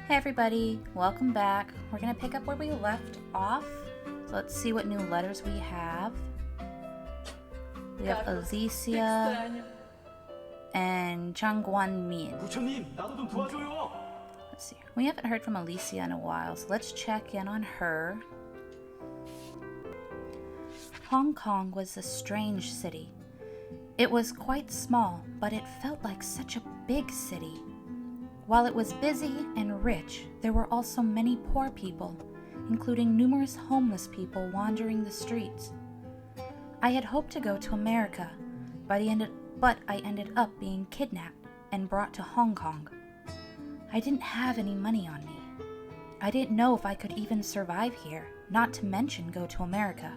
Hey everybody, welcome back. We're going to pick up where we left off. So let's see what new letters we have. We have Alicia and Changguan Min. Let's see. We haven't heard from Alicia in a while, so let's check in on her. Hong Kong was a strange city. It was quite small, but it felt like such a big city. While it was busy and rich, there were also many poor people, including numerous homeless people wandering the streets. I had hoped to go to America, but I ended up being kidnapped and brought to Hong Kong. I didn't have any money on me. I didn't know if I could even survive here, not to mention go to America.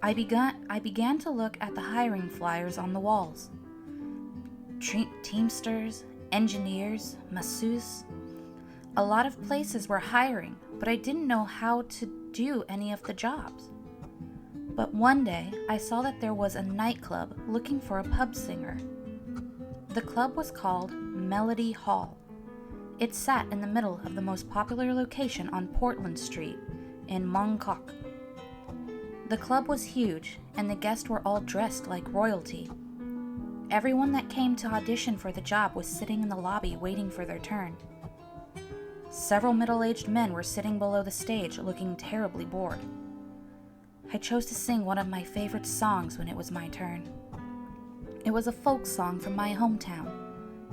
I began to look at the hiring flyers on the walls. Teamsters, engineers, masseuses. A lot of places were hiring, but I didn't know how to do any of the jobs. But one day, I saw that there was a nightclub looking for a pub singer. The club was called Melody Hall. It sat in the middle of the most popular location on Portland Street in Mong Kok. The club was huge, and the guests were all dressed like royalty. Everyone that came to audition for the job was sitting in the lobby waiting for their turn. Several middle-aged men were sitting below the stage looking terribly bored. I chose to sing one of my favorite songs when it was my turn. It was a folk song from my hometown.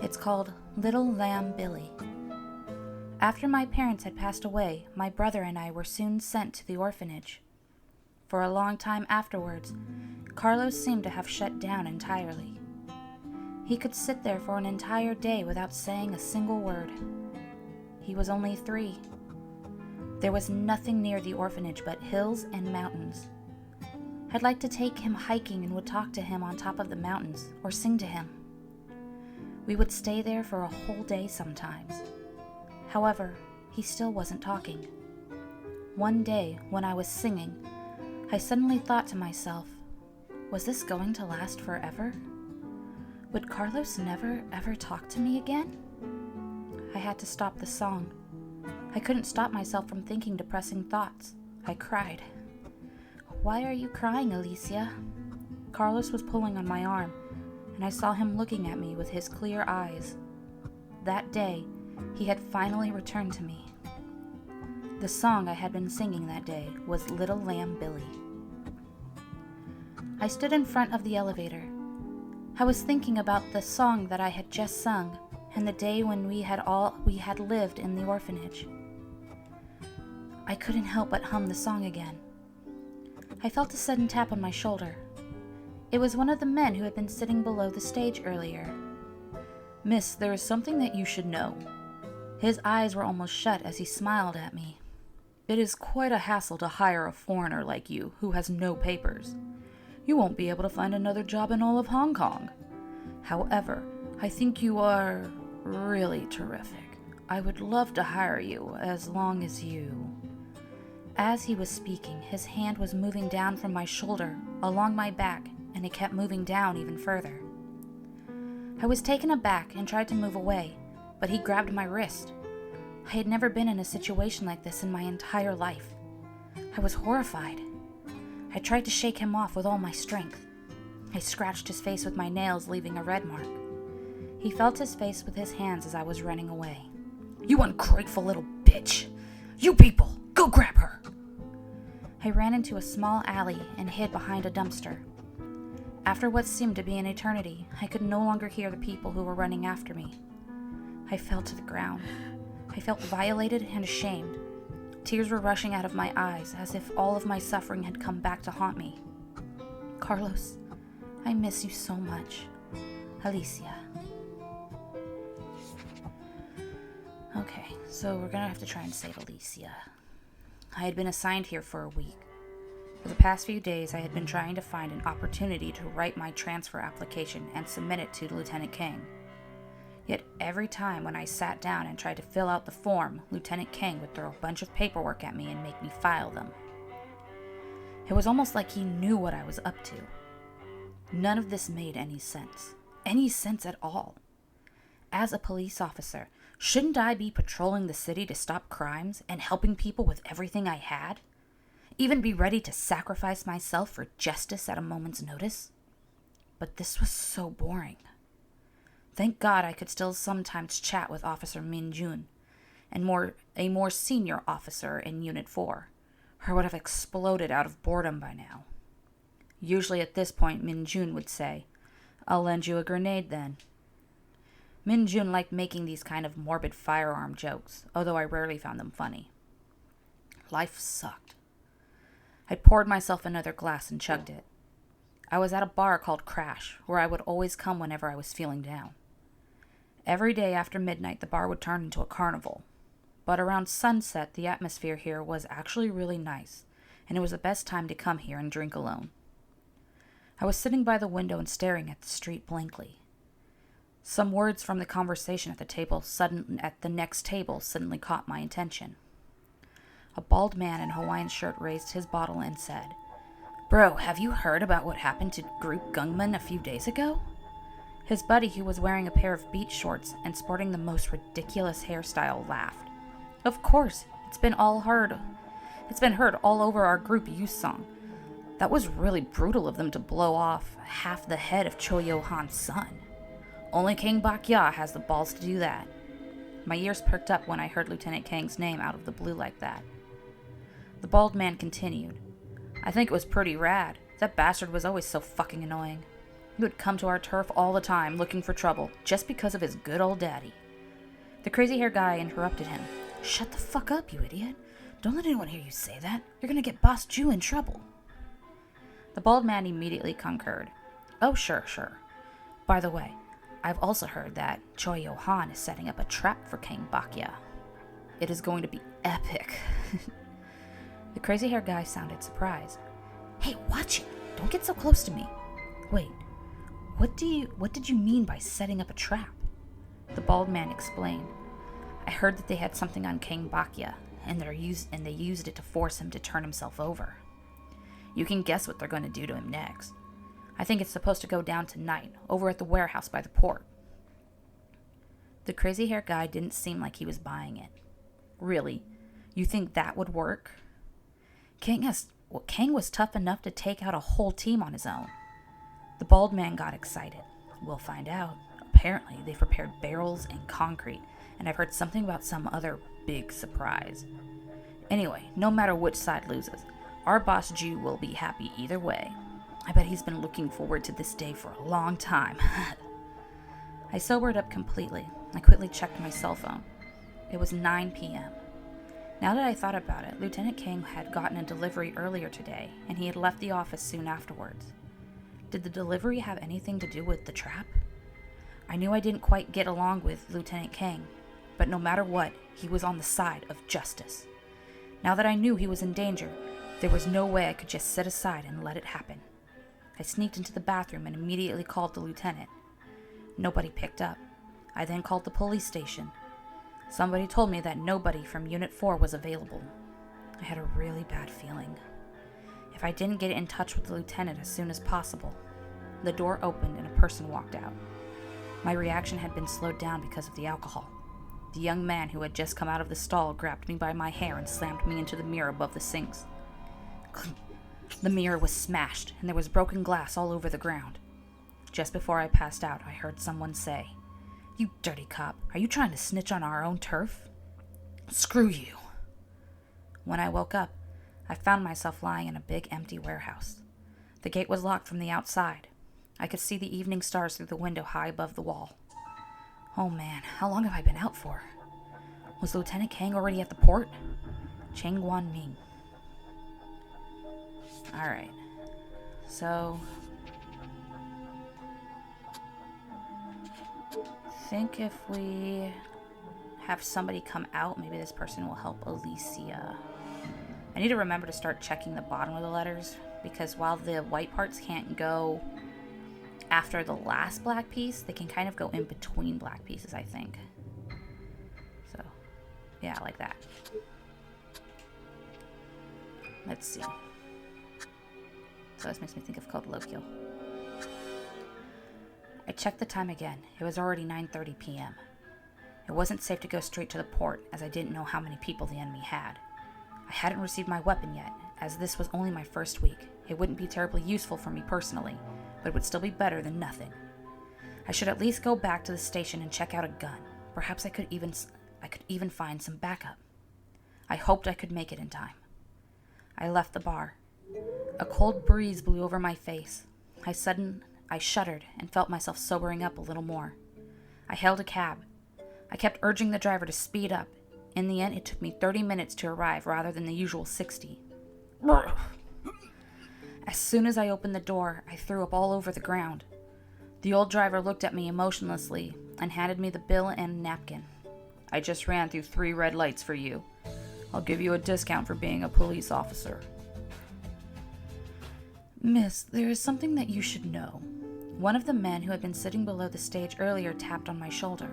It's called Little Lamb Billy. After my parents had passed away, my brother and I were soon sent to the orphanage. For a long time afterwards, Carlos seemed to have shut down entirely. He could sit there for an entire day without saying a single word. He was only 3. There was nothing near the orphanage but hills and mountains. I'd like to take him hiking and would talk to him on top of the mountains or sing to him. We would stay there for a whole day sometimes. However, he still wasn't talking. One day, when I was singing, I suddenly thought to myself, was this going to last forever? Would Carlos never, ever talk to me again? I had to stop the song. I couldn't stop myself from thinking depressing thoughts. I cried. Why are you crying, Alicia? Carlos was pulling on my arm, and I saw him looking at me with his clear eyes. That day, he had finally returned to me. The song I had been singing that day was Little Lamb Billy. I stood in front of the elevator. I was thinking about the song that I had just sung and the day when we had lived in the orphanage. I couldn't help but hum the song again. I felt a sudden tap on my shoulder. It was one of the men who had been sitting below the stage earlier. Miss, there is something that you should know. His eyes were almost shut as he smiled at me. It is quite a hassle to hire a foreigner like you who has no papers. You won't be able to find another job in all of Hong Kong. However, I think you are really terrific. I would love to hire you as long as you... As he was speaking, his hand was moving down from my shoulder, along my back, and it kept moving down even further. I was taken aback and tried to move away, but he grabbed my wrist. I had never been in a situation like this in my entire life. I was horrified. I tried to shake him off with all my strength. I scratched his face with my nails, leaving a red mark. He felt his face with his hands as I was running away. You ungrateful little bitch! You people, go grab her! I ran into a small alley and hid behind a dumpster. After what seemed to be an eternity, I could no longer hear the people who were running after me. I fell to the ground. I felt violated and ashamed. Tears were rushing out of my eyes as if all of my suffering had come back to haunt me. Carlos, I miss you so much. Alicia. Okay, so we're gonna have to try and save Alicia. I had been assigned here for a week. For the past few days, I had been trying to find an opportunity to write my transfer application and submit it to Lieutenant King. Yet every time when I sat down and tried to fill out the form, Lieutenant King would throw a bunch of paperwork at me and make me file them. It was almost like he knew what I was up to. None of this made any sense. Any sense at all. As a police officer, Shouldn't I be patrolling the city to stop crimes and helping people with everything I had? Even be ready to sacrifice myself for justice at a moment's notice? But this was so boring. Thank God I could still sometimes chat with Officer Min Jun, and a more senior officer in Unit 4, or would have exploded out of boredom by now. Usually at this point, Min Jun would say, "I'll lend you a grenade then." Min Jun liked making these kind of morbid firearm jokes, although I rarely found them funny. Life sucked. I poured myself another glass and chugged it. I was at a bar called Crash, where I would always come whenever I was feeling down. Every day after midnight, the bar would turn into a carnival. But around sunset, the atmosphere here was actually really nice, and it was the best time to come here and drink alone. I was sitting by the window and staring at the street blankly. Some words from the conversation at the next table suddenly caught my attention. A bald man in a Hawaiian shirt raised his bottle and said, "Bro, have you heard about what happened to Group Gungman a few days ago?" His buddy, who was wearing a pair of beach shorts and sporting the most ridiculous hairstyle, laughed. "Of course, it's been heard all over our group youth song. That was really brutal of them to blow off half the head of Cho Yo-han's son. Only King Bakya has the balls to do that." My ears perked up when I heard Lieutenant Kang's name out of the blue like that. The bald man continued, "I think it was pretty rad. That bastard was always so fucking annoying. He would come to our turf all the time looking for trouble, just because of his good old daddy." The crazy hair guy interrupted him. "Shut the fuck up, you idiot. Don't let anyone hear you say that. You're gonna get Boss Jew in trouble." The bald man immediately concurred. "Oh, sure. By the way, I've also heard that Choi Yo-han is setting up a trap for King Bakya. It is going to be epic." The crazy hair guy sounded surprised. "Hey, watch it. Don't get so close to me." "Wait, what did you mean by setting up a trap?" The bald man explained. "I heard that they had something on King Bakya, and they used it to force him to turn himself over. You can guess what they're going to do to him next. I think it's supposed to go down tonight, over at the warehouse by the port." The crazy hair guy didn't seem like he was buying it. "Really? You think that would work? Kang was tough enough to take out a whole team on his own." The bald man got excited. "We'll find out. Apparently, they've prepared barrels and concrete, and I've heard something about some other big surprise. Anyway, no matter which side loses, our boss Jew will be happy either way. I bet he's been looking forward to this day for a long time." I sobered up completely. I quickly checked my cell phone. It was 9 p.m. Now that I thought about it, Lieutenant Kang had gotten a delivery earlier today, and he had left the office soon afterwards. Did the delivery have anything to do with the trap? I knew I didn't quite get along with Lieutenant Kang, but no matter what, he was on the side of justice. Now that I knew he was in danger, there was no way I could just sit aside and let it happen. I sneaked into the bathroom and immediately called the lieutenant. Nobody picked up. I then called the police station. Somebody told me that nobody from Unit 4 was available. I had a really bad feeling. If I didn't get in touch with the lieutenant as soon as possible, the door opened and a person walked out. My reaction had been slowed down because of the alcohol. The young man who had just come out of the stall grabbed me by my hair and slammed me into the mirror above the sinks. The mirror was smashed, and there was broken glass all over the ground. Just before I passed out, I heard someone say, "You dirty cop, are you trying to snitch on our own turf? Screw you." When I woke up, I found myself lying in a big empty warehouse. The gate was locked from the outside. I could see the evening stars through the window high above the wall. Oh man, how long have I been out for? Was Lieutenant Kang already at the port? Chang Guan Ming. Alright, so I think if we have somebody come out, maybe this person will help Alicia. I need to remember to start checking the bottom of the letters, because while the white parts can't go after the last black piece, they can kind of go in between black pieces, I think. So, yeah, like that. Let's see. So this makes me think of colloquial. I checked the time again. It was already 9:30 p.m. It wasn't safe to go straight to the port, as I didn't know how many people the enemy had. I hadn't received my weapon yet, as this was only my first week. It wouldn't be terribly useful for me personally, but it would still be better than nothing. I should at least go back to the station and check out a gun. Perhaps I could even find some backup. I hoped I could make it in time. I left the bar. A cold breeze blew over my face. I shuddered and felt myself sobering up a little more. I hailed a cab. I kept urging the driver to speed up. In the end, it took me 30 minutes to arrive rather than the usual 60. As soon as I opened the door, I threw up all over the ground. The old driver looked at me emotionlessly and handed me the bill and a napkin. I just ran through 3 red lights for you. I'll give you a discount for being a police officer. Miss, there is something that you should know. One of the men who had been sitting below the stage earlier tapped on my shoulder.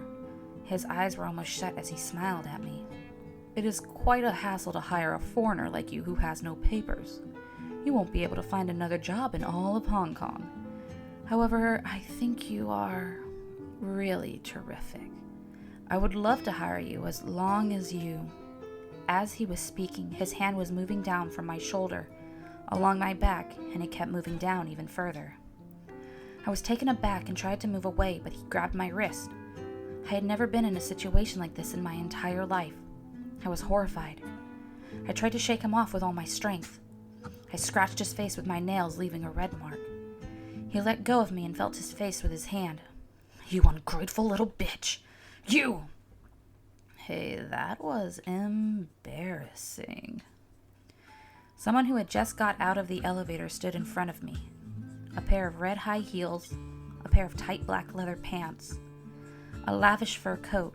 His eyes were almost shut as he smiled at me. It is quite a hassle to hire a foreigner like you who has no papers. You won't be able to find another job in all of Hong Kong. However, I think you are really terrific. I would love to hire you as long as you... As he was speaking, his hand was moving down from my shoulder, along my back, and it kept moving down even further. I was taken aback and tried to move away, but he grabbed my wrist. I had never been in a situation like this in my entire life. I was horrified. I tried to shake him off with all my strength. I scratched his face with my nails, leaving a red mark. He let go of me and felt his face with his hand. You ungrateful little bitch! You! Hey, that was embarrassing. Someone who had just got out of the elevator stood in front of me. A pair of red high heels, a pair of tight black leather pants, a lavish fur coat.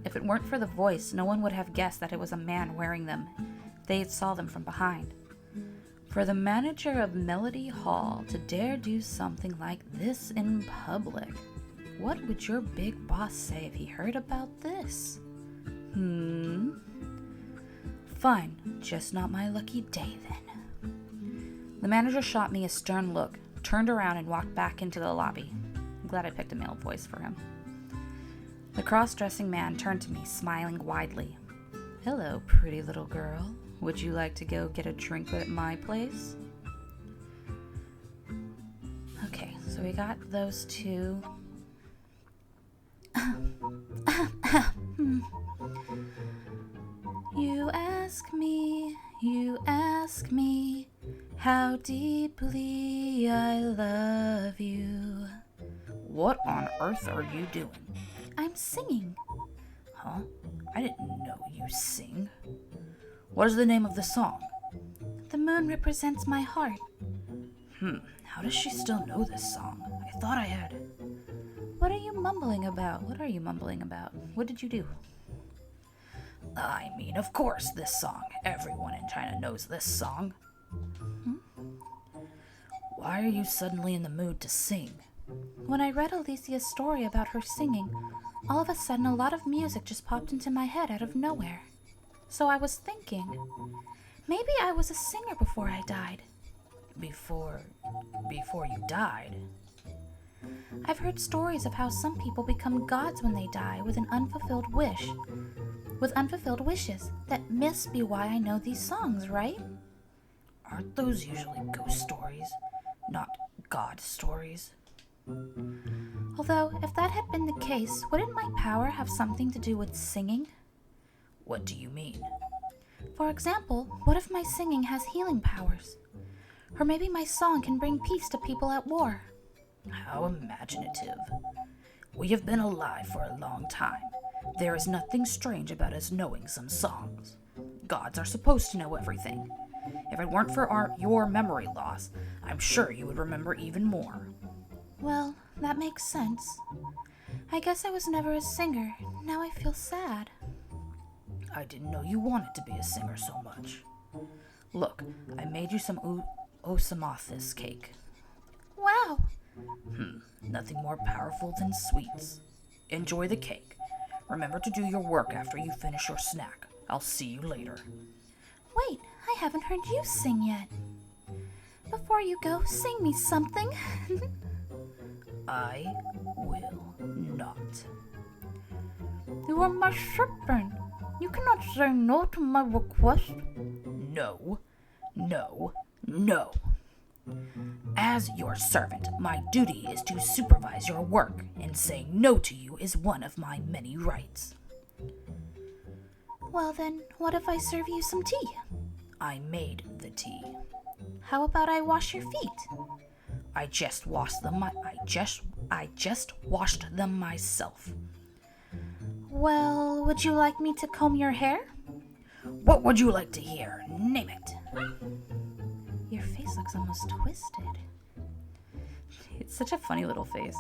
If it weren't for the voice, no one would have guessed that it was a man wearing them. They saw them from behind. For the manager of Melody Hall to dare do something like this in public, what would your big boss say if he heard about this? Fine, just not my lucky day then. The manager shot me a stern look, turned around and walked back into the lobby. I'm glad I picked a male voice for him. The cross-dressing man turned to me, smiling widely. Hello, pretty little girl. Would you like to go get a drink at my place? Okay, so we got those two. You ask me, how deeply I love you. What on earth are you doing? I'm singing. Huh? I didn't know you sing. What is the name of the song? The moon represents my heart. How does she still know this song? I thought I had... What are you mumbling about? What did you do? I mean, of course, this song. Everyone in China knows this song. Why are you suddenly in the mood to sing? When I read Alicia's story about her singing, all of a sudden a lot of music just popped into my head out of nowhere. So I was thinking, maybe I was a singer before I died. Before you died? I've heard stories of how some people become gods when they die with an unfulfilled wish. With unfulfilled wishes. That must be why I know these songs, right? Aren't those usually ghost stories, not god stories? Although, if that had been the case, wouldn't my power have something to do with singing? What do you mean? For example, what if my singing has healing powers? Or maybe my song can bring peace to people at war. How imaginative. We have been alive for a long time. There is nothing strange about us knowing some songs. Gods are supposed to know everything. If it weren't for your memory loss, I'm sure you would remember even more. Well, that makes sense. I guess I was never a singer. Now I feel sad. I didn't know you wanted to be a singer so much. Look, I made you some osmosis cake. Wow! Nothing more powerful than sweets. Enjoy the cake. Remember to do your work after you finish your snack. I'll see you later. Wait, I haven't heard you sing yet. Before you go, sing me something. I will not. You are my servant. You cannot say no to my request. No, no, no. As your servant, my duty is to supervise your work, and saying no to you is one of my many rights. Well then, what if I serve you some tea? I made the tea. How about I wash your feet? I just washed them myself. Well, would you like me to comb your hair? What would you like to hear? Name it. Your face looks almost twisted. It's such a funny little face.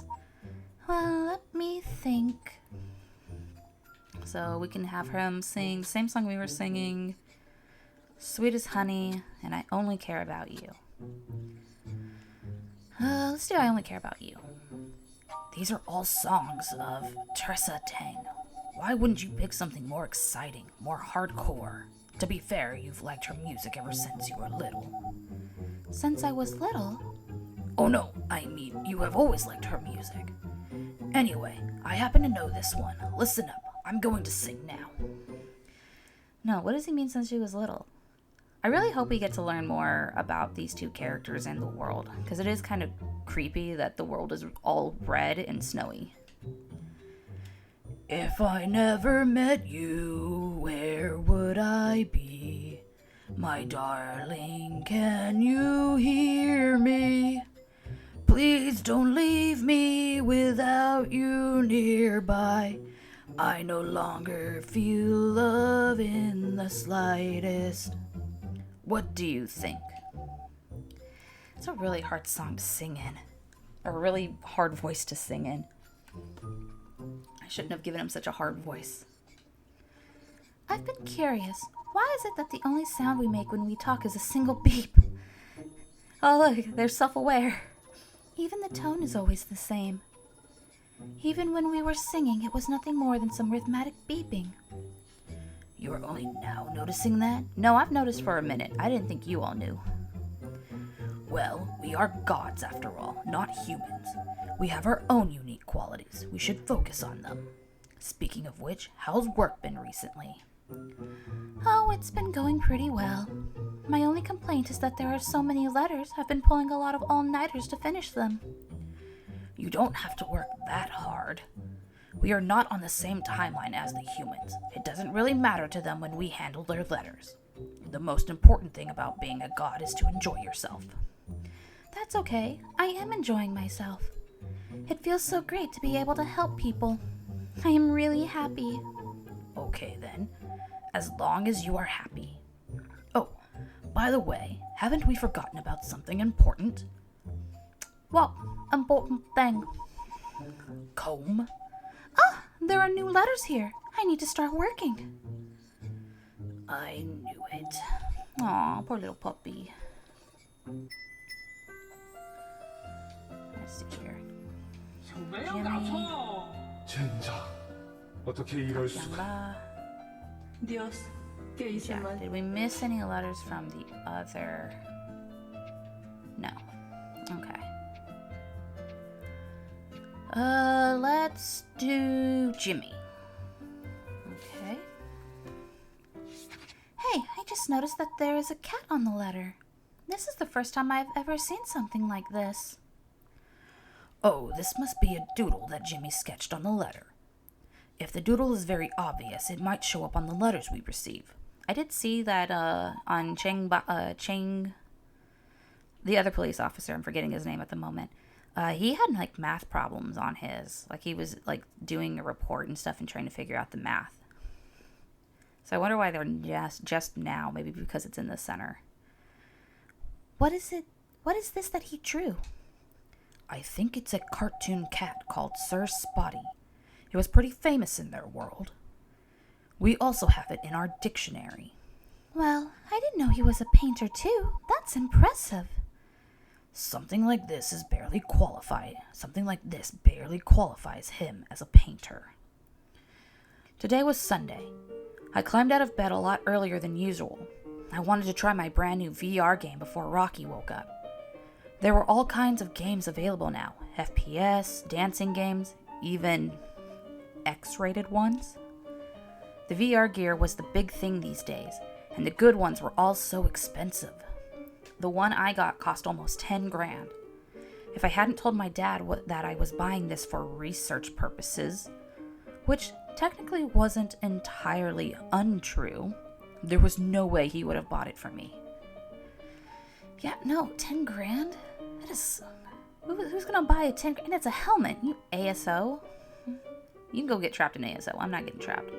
Well, let me think. So we can have him sing the same song we were singing, Sweet as Honey, and I Only Care About You. Let's do I Only Care About You. These are all songs of Tressa Tang. Why wouldn't you pick something more exciting, more hardcore? To be fair, you've liked her music ever since you were little. Since I was little? Oh no, I mean, you have always liked her music. Anyway, I happen to know this one. Listen up, I'm going to sing now. No, what does he mean since she was little? I really hope we get to learn more about these two characters and the world, because it is kind of creepy that the world is all red and snowy. If I never met you, where would I be? My darling, can you hear me? Please don't leave me without you nearby. I no longer feel love in the slightest. What do you think? It's a really hard song to sing in. A really hard voice to sing in. I shouldn't have given him such a hard voice. I've been curious. Why is it that the only sound we make when we talk is a single beep? Oh look, they're self-aware. Even the tone is always the same. Even when we were singing, it was nothing more than some rhythmic beeping. You're only now noticing that? No, I've noticed for a minute. I didn't think you all knew. Well, we are gods after all, not humans. We have our own unique qualities. We should focus on them. Speaking of which, how's work been recently? Oh, it's been going pretty well. My only complaint is that there are so many letters. I've been pulling a lot of all-nighters to finish them. You don't have to work that hard. We are not on the same timeline as the humans. It doesn't really matter to them when we handle their letters. The most important thing about being a god is to enjoy yourself. That's okay. I am enjoying myself. It feels so great to be able to help people. I am really happy. Okay then, as long as you are happy. Oh, by the way, haven't we forgotten about something important? What important thing? Comb? Ah, there are new letters here. I need to start working. I knew it. Aw, poor little puppy. Let's see here. 젠장, 어떻게 이럴 수가? Yamba. Dios, ¿qué hice Yeah. mal? Did we miss any letters from the other? No. Okay. Let's do Jimmy. Okay. Hey, I just noticed that there is a cat on the letter. This is the first time I've ever seen something like this. Oh, this must be a doodle that Jimmy sketched on the letter. If the doodle is very obvious, it might show up on the letters we receive. I did see that on Cheng, the other police officer, I'm forgetting his name at the moment, he had like math problems on his. Like he was like doing a report and stuff and trying to figure out the math. So I wonder why they're just now, maybe because it's in the center. What is it? What is this that he drew? I think it's a cartoon cat called Sir Spotty. It was pretty famous in their world. We also have it in our dictionary. Well, I didn't know he was a painter too. That's impressive. Something like this barely qualifies him as a painter. Today was Sunday. I climbed out of bed a lot earlier than usual. I wanted to try my brand new VR game before Rocky woke up. There were all kinds of games available now. FPS, dancing games, even X-rated ones. The VR gear was the big thing these days, and the good ones were all so expensive. The one I got cost almost 10 grand. If I hadn't told my dad that I was buying this for research purposes, which technically wasn't entirely untrue, there was no way he would have bought it for me. Yeah, no, 10 grand? That is... Who's gonna buy a 10 grand? And it's a helmet, you ASO. You can go get trapped in ASO, I'm not getting trapped.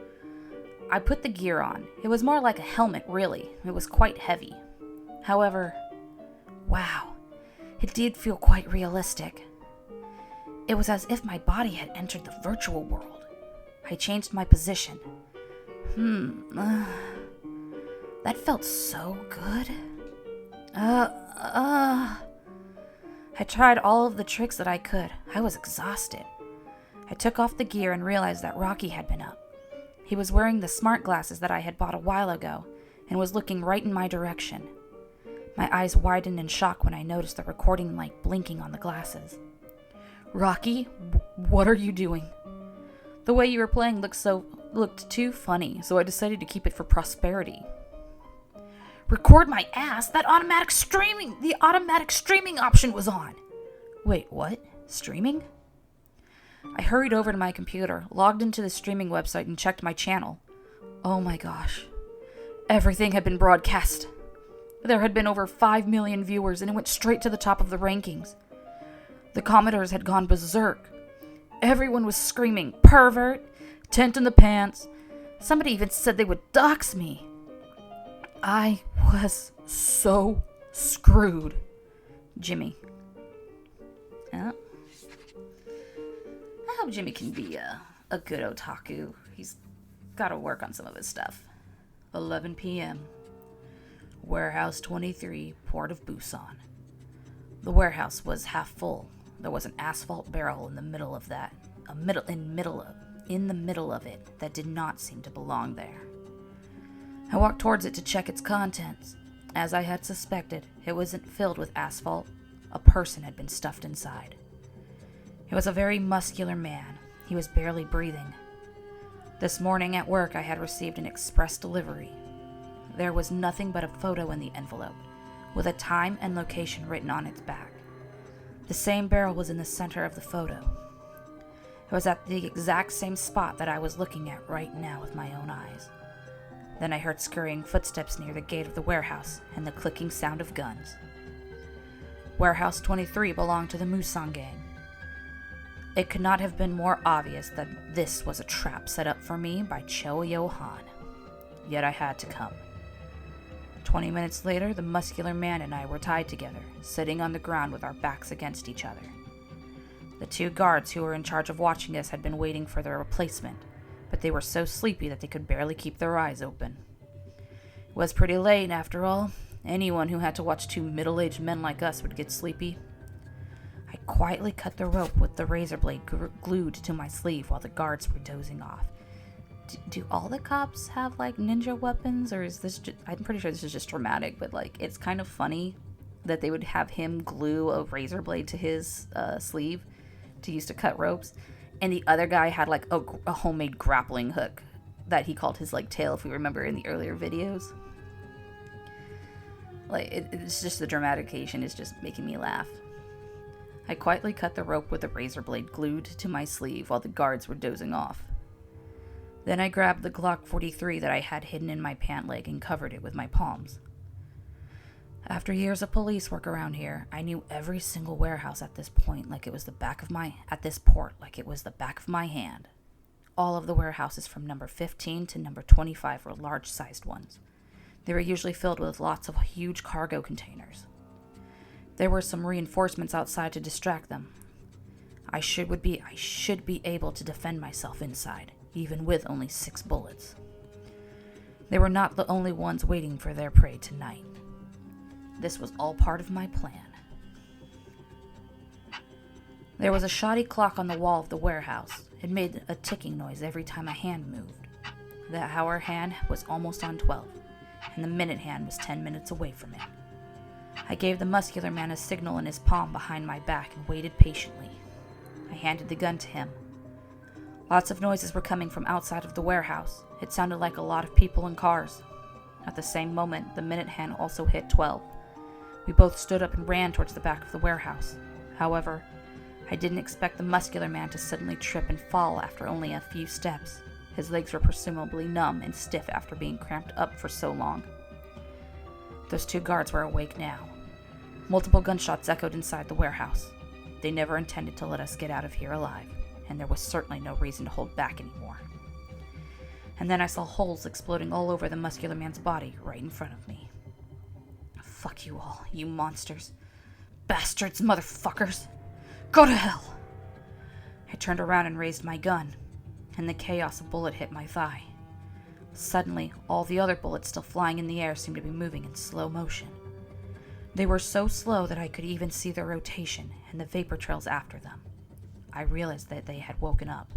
I put the gear on. It was more like a helmet, really. It was quite heavy. However, wow, it did feel quite realistic. It was as if my body had entered the virtual world. I changed my position. That felt so good. I tried all of the tricks that I could. I was exhausted. I took off the gear and realized that Rocky had been up. He was wearing the smart glasses that I had bought a while ago and was looking right in my direction. My eyes widened in shock when I noticed the recording light blinking on the glasses. Rocky, what are you doing? The way you were playing looked too funny, so I decided to keep it for prosperity. Record my ass? The automatic streaming option was on. Wait, what? Streaming? I hurried over to my computer, logged into the streaming website, and checked my channel. Oh my gosh. Everything had been broadcast. There had been over 5 million viewers, and it went straight to the top of the rankings. The commenters had gone berserk. Everyone was screaming, "Pervert! Tent in the pants!" Somebody even said they would dox me. I was so screwed. Jimmy. I hope Jimmy can be a good otaku. He's got to work on some of his stuff. 11 p.m. Warehouse 23, Port of Busan. The warehouse was half full. There was an asphalt barrel in the middle of that. In the middle of it that did not seem to belong there. I walked towards it to check its contents. As I had suspected, it wasn't filled with asphalt. A person had been stuffed inside. It was a very muscular man. He was barely breathing. This morning at work, I had received an express delivery. There was nothing but a photo in the envelope, with a time and location written on its back. The same barrel was in the center of the photo. It was at the exact same spot that I was looking at right now with my own eyes. Then I heard scurrying footsteps near the gate of the warehouse and the clicking sound of guns. Warehouse 23 belonged to the Musang gang. It could not have been more obvious that this was a trap set up for me by Cho Yo-han. Yet I had to come. 20 minutes later, the muscular man and I were tied together, sitting on the ground with our backs against each other. The 2 guards who were in charge of watching us had been waiting for their replacement, but they were so sleepy that they could barely keep their eyes open. It was pretty late, after all. Anyone who had to watch 2 middle-aged men like us would get sleepy. I quietly cut the rope with the razor blade glued to my sleeve while the guards were dozing off. Do all the cops have, like, ninja weapons, or is this just... I'm pretty sure this is just dramatic, but, like, it's kind of funny that they would have him glue a razor blade to his sleeve to use to cut ropes, and the other guy had, like, a homemade grappling hook that he called his, like, tail, if we remember in the earlier videos. Like, it's just the dramatication is just making me laugh. I quietly cut the rope with a razor blade glued to my sleeve while the guards were dozing off. Then I grabbed the Glock 43 that I had hidden in my pant leg and covered it with my palms. After years of police work around here, I knew every single warehouse at this point like it was the back of my hand. All of the warehouses from number 15 to number 25 were large-sized ones. They were usually filled with lots of huge cargo containers. There were some reinforcements outside to distract them. I should be able to defend myself inside, even with only 6 bullets. They were not the only ones waiting for their prey tonight. This was all part of my plan. There was a shoddy clock on the wall of the warehouse. It made a ticking noise every time a hand moved. The hour hand was almost on 12, and the minute hand was 10 minutes away from it. I gave the muscular man a signal in his palm behind my back and waited patiently. I handed the gun to him. Lots of noises were coming from outside of the warehouse. It sounded like a lot of people and cars. At the same moment, the minute hand also hit 12. We both stood up and ran towards the back of the warehouse. However, I didn't expect the muscular man to suddenly trip and fall after only a few steps. His legs were presumably numb and stiff after being cramped up for so long. Those 2 guards were awake now. Multiple gunshots echoed inside the warehouse. They never intended to let us get out of here alive, and there was certainly no reason to hold back anymore. And then I saw holes exploding all over the muscular man's body right in front of me. Fuck you all, you monsters. Bastards, motherfuckers. Go to hell! I turned around and raised my gun. In the chaos, a bullet hit my thigh. Suddenly, all the other bullets still flying in the air seemed to be moving in slow motion. They were so slow that I could even see their rotation and the vapor trails after them. I realized that they had woken up.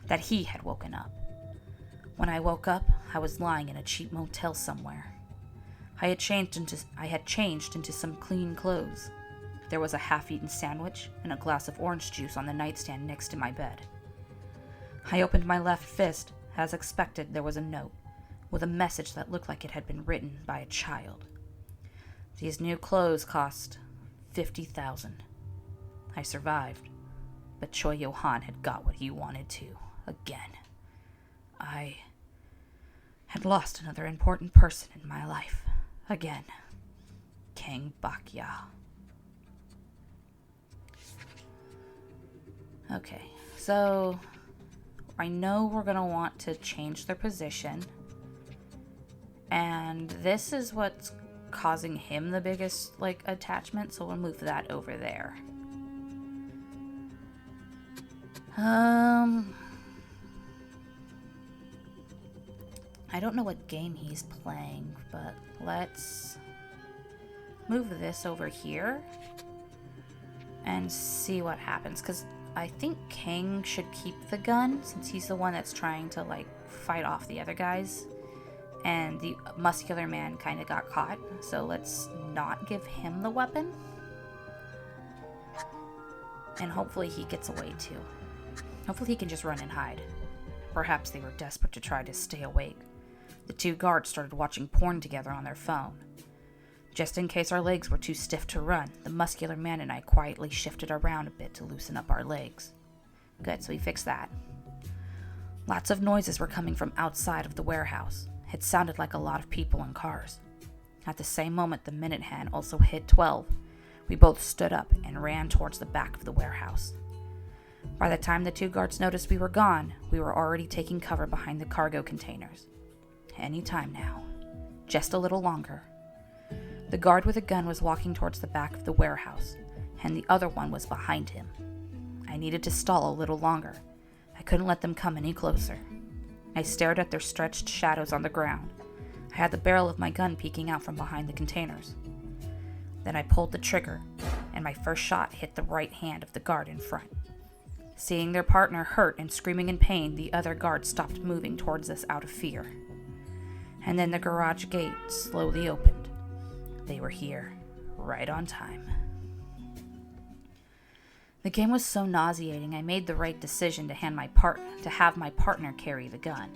That he had woken up. When I woke up, I was lying in a cheap motel somewhere. I had changed into some clean clothes. There was a half-eaten sandwich and a glass of orange juice on the nightstand next to my bed. I opened my left fist. As expected, there was a note, with a message that looked like it had been written by a child. These new clothes cost 50,000. I survived, but Choi Yo-han had got what he wanted to, again. I had lost another important person in my life, again. Kang Bak-ya. Okay, so I know we're going to want to change their position. And this is what's causing him the biggest, attachment. So we'll move that over there. I don't know what game he's playing, but let's move this over here and see what happens. Because I think Kang should keep the gun, since he's the one that's trying to, fight off the other guys. And the muscular man kind of got caught, so let's not give him the weapon. And hopefully he gets away too. Hopefully he can just run and hide. Perhaps they were desperate to try to stay awake. The 2 guards started watching porn together on their phone. Just in case our legs were too stiff to run, the muscular man and I quietly shifted around a bit to loosen up our legs. Good, so we fixed that. Lots of noises were coming from outside of the warehouse. It sounded like a lot of people and cars. At the same moment, the minute hand also hit 12. We both stood up and ran towards the back of the warehouse. By the time the 2 guards noticed we were gone, we were already taking cover behind the cargo containers. Any time now. Just a little longer. The guard with a gun was walking towards the back of the warehouse, and the other one was behind him. I needed to stall a little longer. I couldn't let them come any closer. I stared at their stretched shadows on the ground. I had the barrel of my gun peeking out from behind the containers. Then I pulled the trigger, and my first shot hit the right hand of the guard in front. Seeing their partner hurt and screaming in pain, the other guard stopped moving towards us out of fear. And then the garage gate slowly opened. They were here, right on time. The game was so nauseating, I made the right decision to have my partner carry the gun.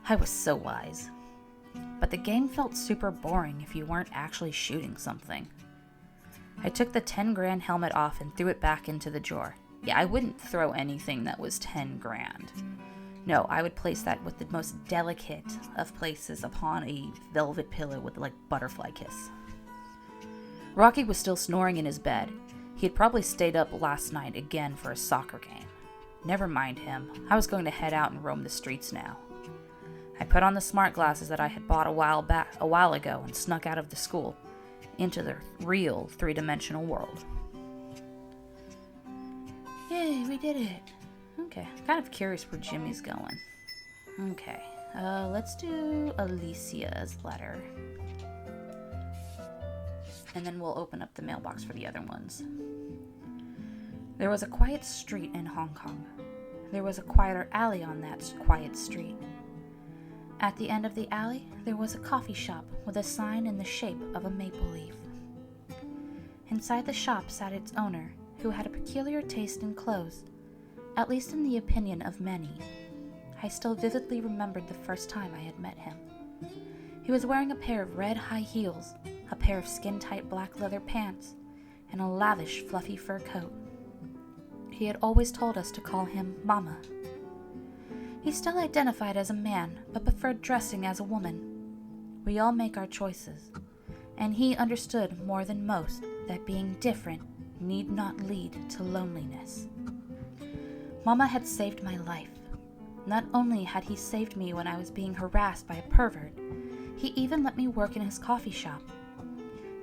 I was so wise. But the game felt super boring if you weren't actually shooting something. I took the 10 grand helmet off and threw it back into the drawer. Yeah, I wouldn't throw anything that was 10 grand. No, I would place that with the most delicate of places upon a velvet pillow with butterfly kiss. Rocky was still snoring in his bed. He had probably stayed up last night again for a soccer game. Never mind him. I was going to head out and roam the streets now. I put on the smart glasses that I had bought a while ago and snuck out of the school into the real 3-dimensional world. Yay, we did it. Okay, kind of curious where Jimmy's going. Okay, let's do Alicia's letter. And then we'll open up the mailbox for the other ones. There was a quiet street in Hong Kong. There was a quieter alley on that quiet street. At the end of the alley, there was a coffee shop with a sign in the shape of a maple leaf. Inside the shop sat its owner, who had a peculiar taste in clothes. at least in the opinion of many. I still vividly remembered the first time I had met him. He was wearing a pair of red high heels, a pair of skin-tight black leather pants, and a lavish fluffy fur coat. He had always told us to call him Mama. He still identified as a man, but preferred dressing as a woman. We all make our choices, and he understood more than most that being different need not lead to loneliness. Mama had saved my life. Not only had he saved me when I was being harassed by a pervert, he even let me work in his coffee shop.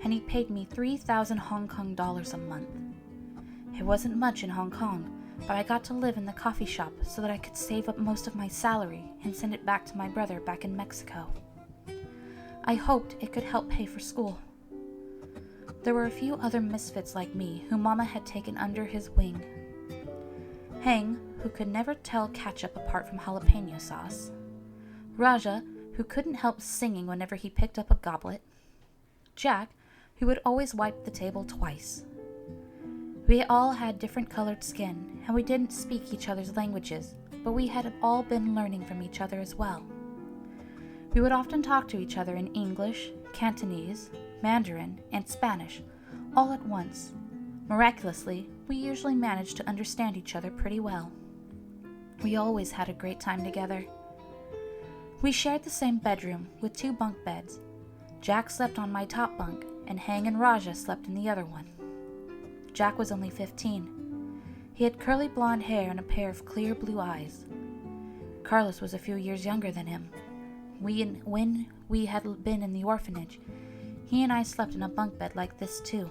And he paid me 3,000 Hong Kong dollars a month. It wasn't much in Hong Kong, but I got to live in the coffee shop so that I could save up most of my salary and send it back to my brother back in Mexico. I hoped it could help pay for school. There were a few other misfits like me who Mama had taken under his wing. Heng, who could never tell ketchup apart from jalapeno sauce. Raja, who couldn't help singing whenever he picked up a goblet. Jack, who would always wipe the table twice. We all had different colored skin, and we didn't speak each other's languages, but we had all been learning from each other as well. We would often talk to each other in English, Cantonese, Mandarin, and Spanish, all at once. Miraculously, we usually managed to understand each other pretty well. We always had a great time together. We shared the same bedroom with 2 bunk beds. Jack slept on my top bunk, and Heng and Raja slept in the other one. Jack was only 15. He had curly blonde hair and a pair of clear blue eyes. Carlos was a few years younger than him. When we had been in the orphanage, he and I slept in a bunk bed like this too.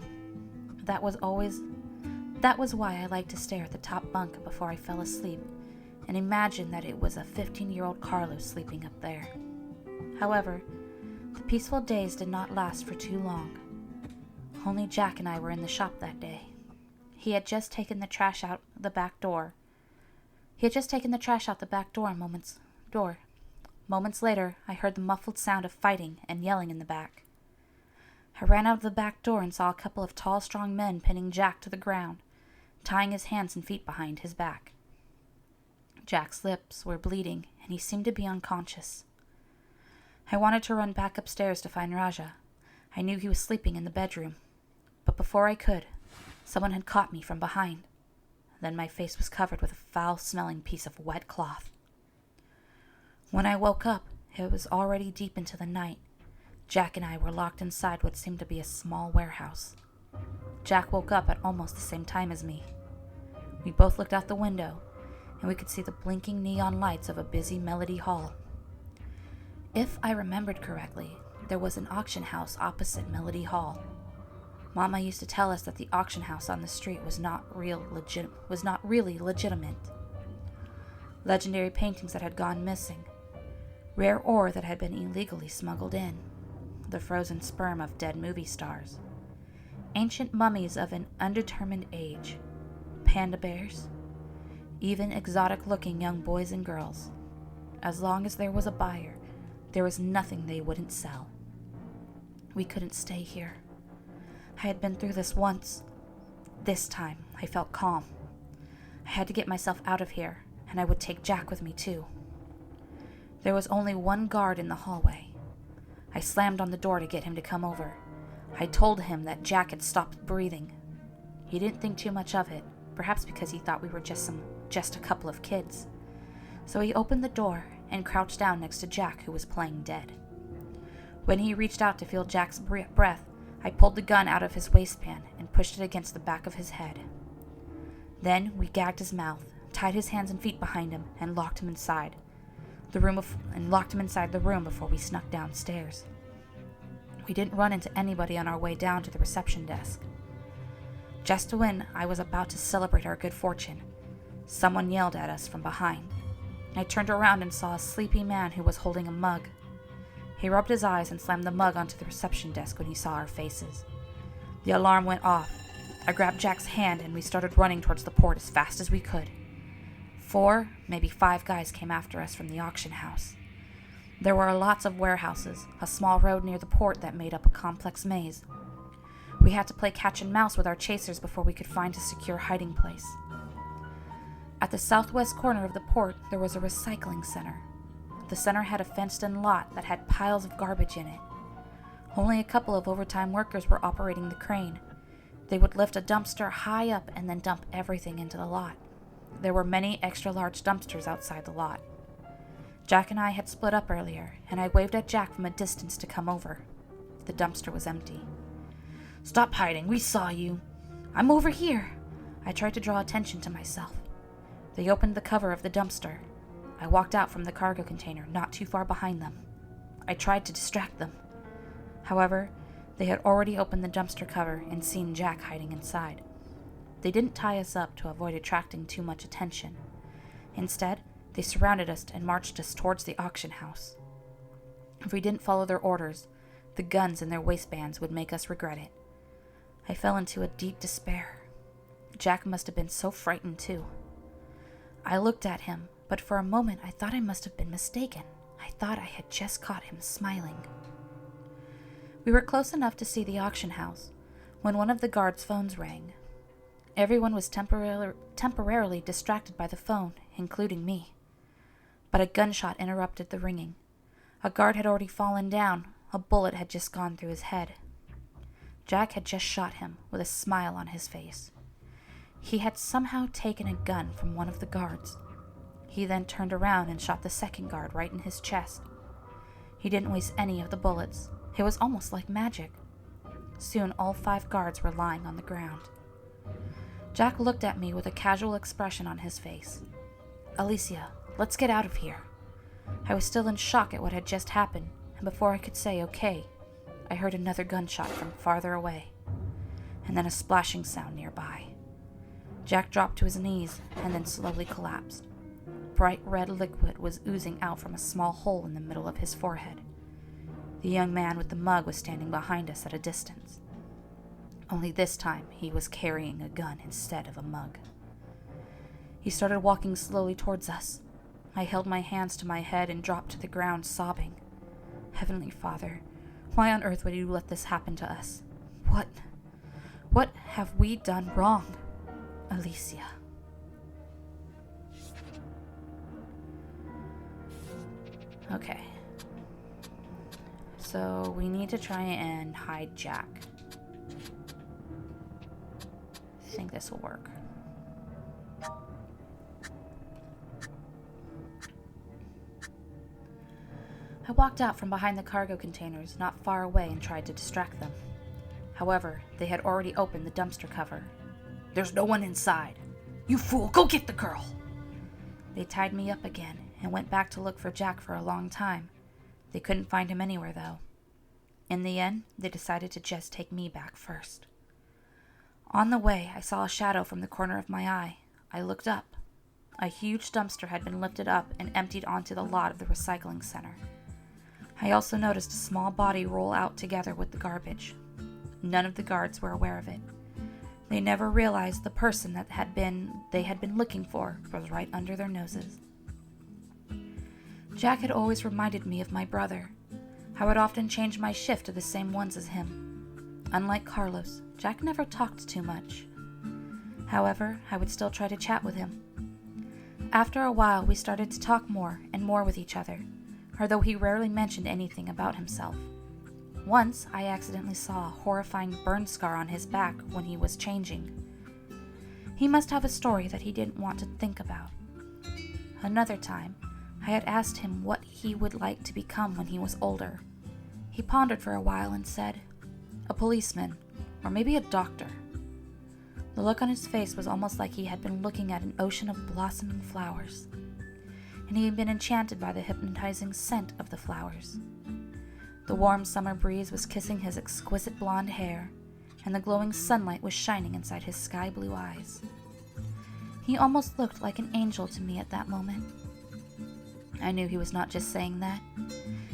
That was why I liked to stare at the top bunk before I fell asleep and imagine that it was a 15-year-old Carlos sleeping up there. However, the peaceful days did not last for too long. Only Jack and I were in the shop that day. He had just taken the trash out the back door. Moments later, I heard the muffled sound of fighting and yelling in the back. I ran out of the back door and saw a couple of tall, strong men pinning Jack to the ground, tying his hands and feet behind his back. Jack's lips were bleeding, and he seemed to be unconscious. I wanted to run back upstairs to find Raja. I knew he was sleeping in the bedroom, but before I could, someone had caught me from behind. Then my face was covered with a foul-smelling piece of wet cloth. When I woke up, it was already deep into the night. Jack and I were locked inside what seemed to be a small warehouse. Jack woke up at almost the same time as me. We both looked out the window, and we could see the blinking neon lights of a busy Melody Hall. If I remembered correctly, there was an auction house opposite Melody Hall. Mama used to tell us that the auction house on the street was not really legitimate. Legendary paintings that had gone missing, rare ore that had been illegally smuggled in, the frozen sperm of dead movie stars, ancient mummies of an undetermined age, panda bears, even exotic-looking young boys and girls. As long as there was a buyer, there was nothing they wouldn't sell. We couldn't stay here. I had been through this once. This time, I felt calm. I had to get myself out of here, and I would take Jack with me too. There was only one guard in the hallway. I slammed on the door to get him to come over. I told him that Jack had stopped breathing. He didn't think too much of it, perhaps because he thought we were just a couple of kids. So he opened the door and crouched down next to Jack, who was playing dead. When he reached out to feel Jack's breath, I pulled the gun out of his waistband and pushed it against the back of his head. Then we gagged his mouth, tied his hands and feet behind him, and locked him inside the room before we snuck downstairs. We didn't run into anybody on our way down to the reception desk. Just when I was about to celebrate our good fortune, someone yelled at us from behind. I turned around and saw a sleepy man who was holding a mug. He rubbed his eyes and slammed the mug onto the reception desk when he saw our faces. The alarm went off. I grabbed Jack's hand and we started running towards the port as fast as we could. 4, maybe 5 guys came after us from the auction house. There were lots of warehouses, a small road near the port that made up a complex maze. We had to play catch and mouse with our chasers before we could find a secure hiding place. At the southwest corner of the port, there was a recycling center. The center had a fenced-in lot that had piles of garbage in it. Only a couple of overtime workers were operating the crane. They would lift a dumpster high up and then dump everything into the lot. There were many extra-large dumpsters outside the lot. Jack and I had split up earlier, and I waved at Jack from a distance to come over. The dumpster was empty. Stop hiding, we saw you. I'm over here. I tried to draw attention to myself. They opened the cover of the dumpster. I walked out from the cargo container not too far behind them. I tried to distract them. However, they had already opened the dumpster cover and seen Jack hiding inside. They didn't tie us up to avoid attracting too much attention. Instead, they surrounded us and marched us towards the auction house. If we didn't follow their orders, the guns in their waistbands would make us regret it. I fell into a deep despair. Jack must have been so frightened too. I looked at him, but for a moment I thought I must have been mistaken. I thought I had just caught him smiling. We were close enough to see the auction house when one of the guards' phones rang. Everyone was temporarily distracted by the phone, including me. But a gunshot interrupted the ringing. A guard had already fallen down. A bullet had just gone through his head. Jack had just shot him with a smile on his face. He had somehow taken a gun from one of the guards. He then turned around and shot the second guard right in his chest. He didn't waste any of the bullets. It was almost like magic. Soon all 5 guards were lying on the ground. Jack looked at me with a casual expression on his face. "Alicia, let's get out of here." I was still in shock at what had just happened, and before I could say okay, I heard another gunshot from farther away, and then a splashing sound nearby. Jack dropped to his knees and then slowly collapsed. Bright red liquid was oozing out from a small hole in the middle of his forehead. The young man with the mug was standing behind us at a distance. Only this time he was carrying a gun instead of a mug. He started walking slowly towards us. I held my hands to my head and dropped to the ground sobbing. Heavenly Father, why on earth would you let this happen to us? What have we done wrong? Alicia. Okay. So we need to try and hide Jack. I think this will work. I walked out from behind the cargo containers not far away and tried to distract them. However, they had already opened the dumpster cover. "There's no one inside. You fool, go get the girl." They tied me up again and went back to look for Jack for a long time. They couldn't find him anywhere, though. In the end, they decided to just take me back first. On the way, I saw a shadow from the corner of my eye. I looked up. A huge dumpster had been lifted up and emptied onto the lot of the recycling center. I also noticed a small body roll out together with the garbage. None of the guards were aware of it. They never realized the person that they had been looking for was right under their noses. Jack had always reminded me of my brother. I would often change my shift to the same ones as him. Unlike Carlos, Jack never talked too much. However, I would still try to chat with him. After a while, we started to talk more and more with each other, although he rarely mentioned anything about himself. Once, I accidentally saw a horrifying burn scar on his back when he was changing. He must have a story that he didn't want to think about. Another time, I had asked him what he would like to become when he was older. He pondered for a while and said, "A policeman, or maybe a doctor." The look on his face was almost like he had been looking at an ocean of blossoming flowers, and he had been enchanted by the hypnotizing scent of the flowers. The warm summer breeze was kissing his exquisite blonde hair, and the glowing sunlight was shining inside his sky-blue eyes. He almost looked like an angel to me at that moment. I knew he was not just saying that.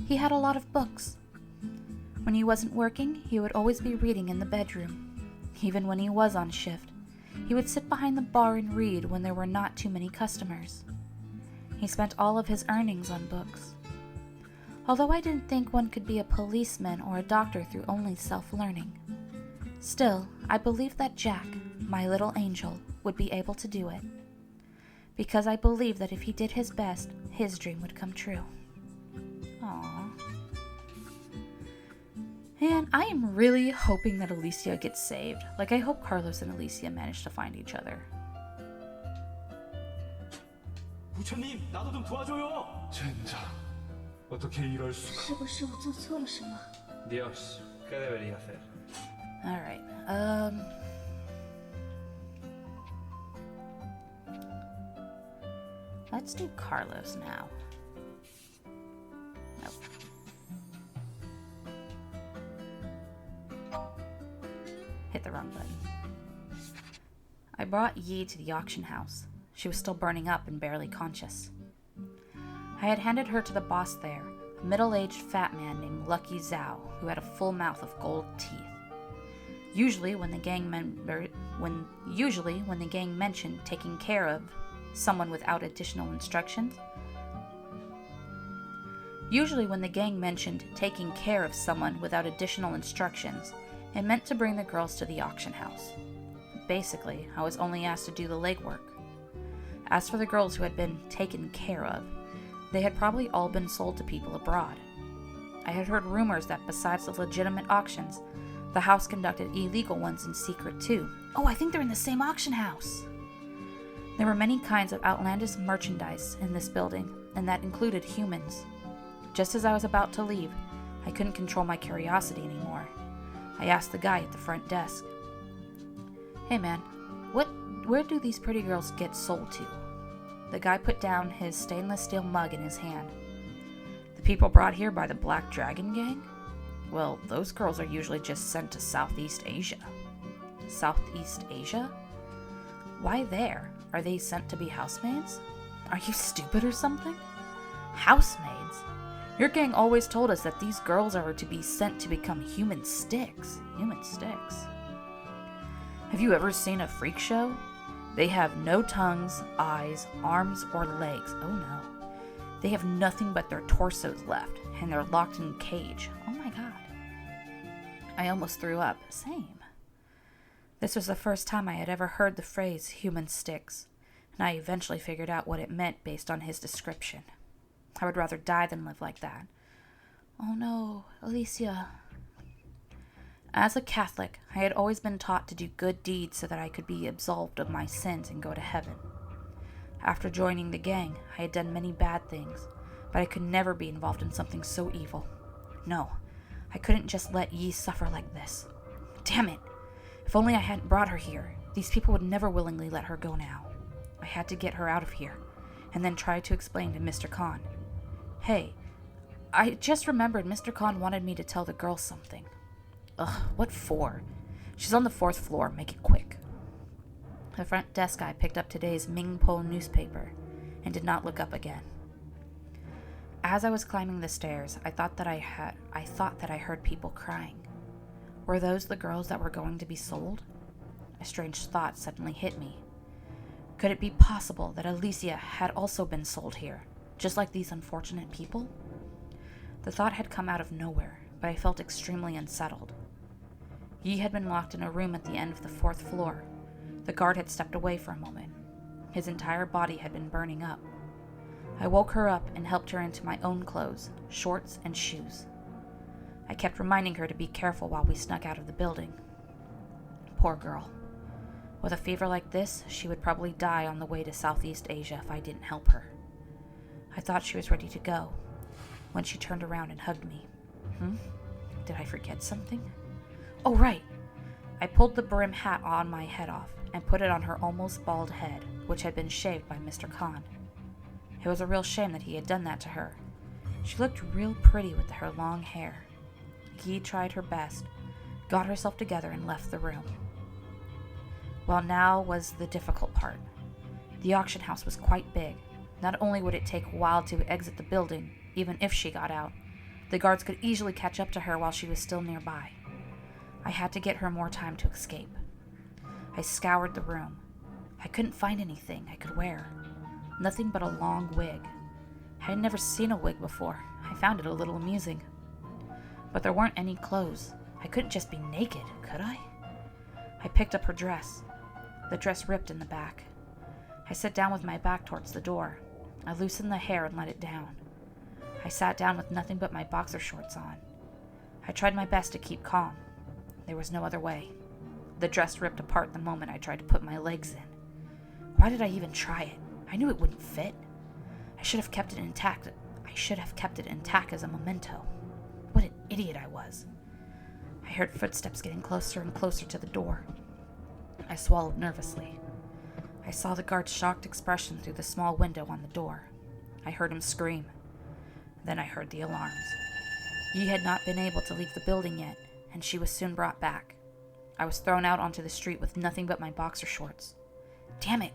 He had a lot of books. When he wasn't working, he would always be reading in the bedroom. Even when he was on shift, he would sit behind the bar and read when there were not too many customers. He spent all of his earnings on books. Although I didn't think one could be a policeman or a doctor through only self-learning, still, I believed that Jack, my little angel, would be able to do it. because I believed that if he did his best, his dream would come true. Aww. And I am really hoping that Alicia gets saved. Like, I hope Carlos and Alicia manage to find each other. 부처님, 나도 좀 도와줘요. 젠장, 어떻게 이럴 수가? 是不是我做错了什么？ Dios, ¿qué debería hacer? Alright, let's do Carlos now. Nope. Hit the wrong button. I brought Yi to the auction house. She was still burning up and barely conscious. I had handed her to the boss there, a middle-aged fat man named Lucky Zhao, who had a full mouth of gold teeth. Usually when the gang mentioned taking care of someone without additional instructions, it meant to bring the girls to the auction house. Basically, I was only asked to do the legwork. As for the girls who had been taken care of, they had probably all been sold to people abroad. I had heard rumors that besides the legitimate auctions, the house conducted illegal ones in secret too. Oh, I think they're in the same auction house! There were many kinds of outlandish merchandise in this building, and that included humans. Just as I was about to leave, I couldn't control my curiosity anymore. I asked the guy at the front desk, "Hey man, where do these pretty girls get sold to?" The guy put down his stainless steel mug in his hand. "The people brought here by the Black Dragon Gang? Well, those girls are usually just sent to Southeast Asia." Southeast Asia? Why there? Are they sent to be housemaids? Are you stupid or something? Housemaids? Your gang always told us that these girls are to be sent to become human sticks. Human sticks? Have you ever seen a freak show? They have no tongues, eyes, arms, or legs. Oh no. They have nothing but their torsos left, and they're locked in a cage. Oh my god. I almost threw up. Same. This was the first time I had ever heard the phrase human sticks, and I eventually figured out what it meant based on his description. I would rather die than live like that. Oh no, Alicia. As a Catholic, I had always been taught to do good deeds so that I could be absolved of my sins and go to heaven. After joining the gang, I had done many bad things, but I could never be involved in something so evil. No, I couldn't just let Yi suffer like this. Damn it! If only I hadn't brought her here, these people would never willingly let her go now. I had to get her out of here, and then try to explain to Mr. Khan. Hey, I just remembered Mr. Khan wanted me to tell the girl something. Ugh, what for? She's on the 4th floor, make it quick. The front desk guy picked up today's Mingpo newspaper and did not look up again. As I was climbing the stairs, I thought that I heard people crying. Were those the girls that were going to be sold? A strange thought suddenly hit me. Could it be possible that Alicia had also been sold here, just like these unfortunate people? The thought had come out of nowhere, but I felt extremely unsettled. Yi had been locked in a room at the end of the 4th floor. The guard had stepped away for a moment. His entire body had been burning up. I woke her up and helped her into my own clothes, shorts and shoes. I kept reminding her to be careful while we snuck out of the building. Poor girl. With a fever like this, she would probably die on the way to Southeast Asia if I didn't help her. I thought she was ready to go, when she turned around and hugged me. Did I forget something? Oh, right! I pulled the brim hat on my head off and put it on her almost bald head, which had been shaved by Mr. Khan. It was a real shame that he had done that to her. She looked real pretty with her long hair. Yi tried her best, got herself together, and left the room. Well, now was the difficult part. The auction house was quite big. Not only would it take a while to exit the building, even if she got out, the guards could easily catch up to her while she was still nearby. I had to get her more time to escape. I scoured the room. I couldn't find anything I could wear. Nothing but a long wig. I had never seen a wig before. I found it a little amusing. But there weren't any clothes. I couldn't just be naked, could I? I picked up her dress. The dress ripped in the back. I sat down with my back towards the door. I loosened the hair and let it down. I sat down with nothing but my boxer shorts on. I tried my best to keep calm. There was no other way. The dress ripped apart the moment I tried to put my legs in. Why did I even try it? I knew it wouldn't fit. I should have kept it intact. I should have kept it intact as a memento. What an idiot I was. I heard footsteps getting closer and closer to the door. I swallowed nervously. I saw the guard's shocked expression through the small window on the door. I heard him scream. Then I heard the alarms. Yi had not been able to leave the building yet, and she was soon brought back. I was thrown out onto the street with nothing but my boxer shorts. Damn it!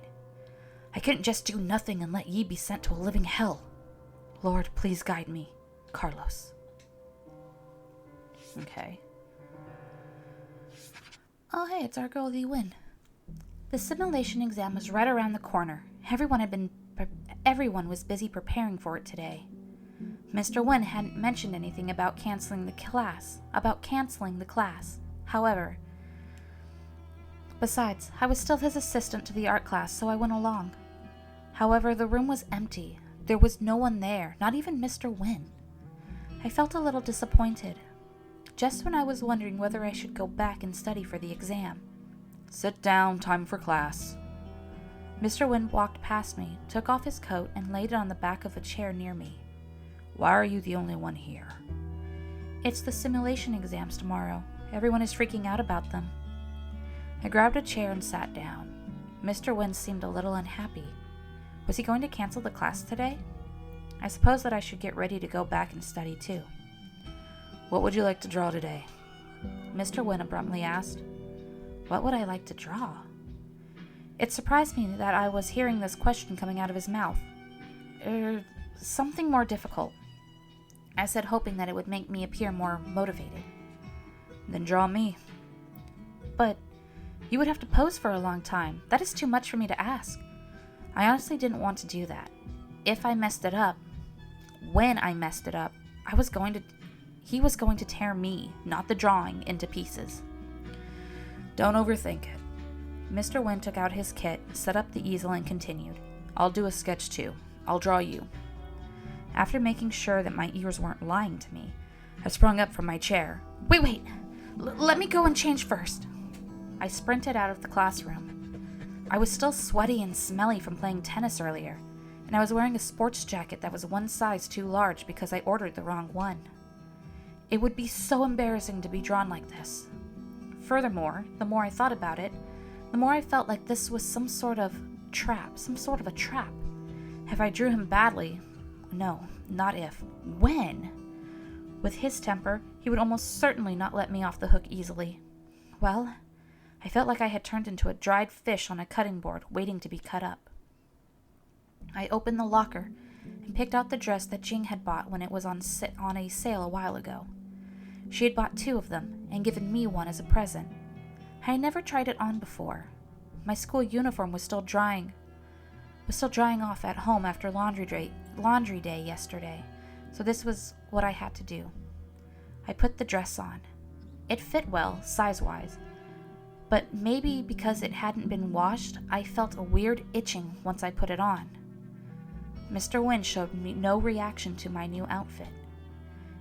I couldn't just do nothing and let Yi be sent to a living hell. Lord, please guide me. Carlos. Okay. Oh, hey, it's our girl, Li Wen. The simulation exam was right around the corner. Everyone was busy preparing for it today. Mr. Wen hadn't mentioned anything about canceling the class. However, besides, I was still his assistant to the art class, so I went along. However, the room was empty. There was no one there, not even Mr. Wen. I felt a little disappointed. Just when I was wondering whether I should go back and study for the exam. Sit down, time for class. Mr. Wen walked past me, took off his coat, and laid it on the back of a chair near me. Why are you the only one here? It's the simulation exams tomorrow. Everyone is freaking out about them. I grabbed a chair and sat down. Mr. Wen seemed a little unhappy. Was he going to cancel the class today? I suppose that I should get ready to go back and study too. What would you like to draw today? Mr. Wen abruptly asked. What would I like to draw? It surprised me that I was hearing this question coming out of his mouth. Something more difficult. I said, hoping that it would make me appear more motivated. Then draw me. But you would have to pose for a long time. That is too much for me to ask. I honestly didn't want to do that. If I messed it up, when I messed it up, he was going to tear me, not the drawing, into pieces. Don't overthink it. Mr. Wen took out his kit, set up the easel, and continued. I'll do a sketch too. I'll draw you. After making sure that my ears weren't lying to me, I sprung up from my chair. Wait! Let me go and change first. I sprinted out of the classroom. I was still sweaty and smelly from playing tennis earlier, and I was wearing a sports jacket that was one size too large because I ordered the wrong one. It would be so embarrassing to be drawn like this. Furthermore, the more I thought about it, the more I felt like this was some sort of a trap. If I drew him badly, no, not if, when. With his temper, he would almost certainly not let me off the hook easily. Well, I felt like I had turned into a dried fish on a cutting board waiting to be cut up. I opened the locker and picked out the dress that Jing had bought when it was on a sale a while ago. She had bought 2 of them and given me one as a present. I had never tried it on before. My school uniform was still drying off at home after laundry day yesterday, so this was what I had to do. I put the dress on. It fit well, size-wise, but maybe because it hadn't been washed, I felt a weird itching once I put it on. Mr. Wen showed me no reaction to my new outfit,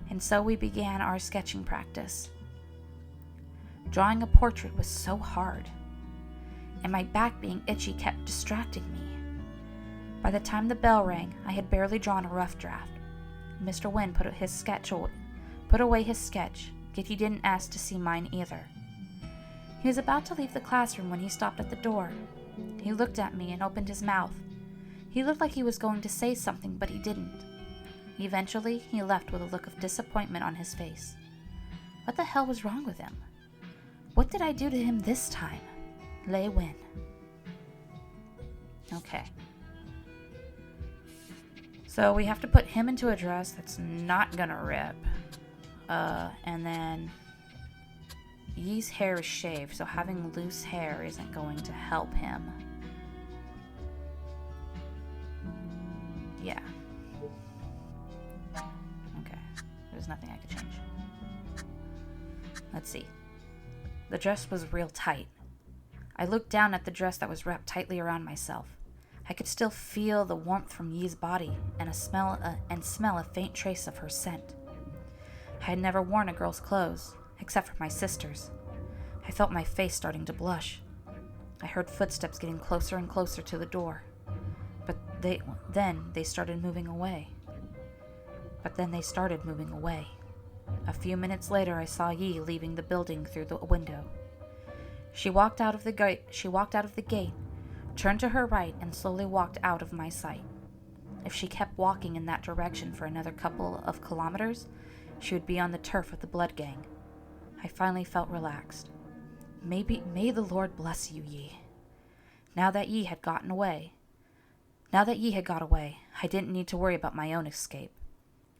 and so we began our sketching practice. Drawing a portrait was so hard, and my back being itchy kept distracting me. By the time the bell rang, I had barely drawn a rough draft. Mr. Wen put away his sketch, yet he didn't ask to see mine either. He was about to leave the classroom when he stopped at the door. He looked at me and opened his mouth. He looked like he was going to say something, but he didn't. Eventually, he left with a look of disappointment on his face. What the hell was wrong with him? What did I do to him this time? Li Wen. Okay. So we have to put him into a dress that's not gonna rip. And then Yi's hair is shaved, so having loose hair isn't going to help him. Yeah. Okay. There's nothing I could change. Let's see. The dress was real tight. I looked down at the dress that was wrapped tightly around myself. I could still feel the warmth from Yi's body and smell a faint trace of her scent. I had never worn a girl's clothes, except for my sister's. I felt my face starting to blush. I heard footsteps getting closer and closer to the door. But then they started moving away. A few minutes later, I saw Yi leaving the building through the window. She walked out of the gate, turned to her right, and slowly walked out of my sight. If she kept walking in that direction for another couple of kilometers, she would be on the turf of the Blood Gang. I finally felt relaxed. May the Lord bless you, Yi. Now that Yi had got away, I didn't need to worry about my own escape.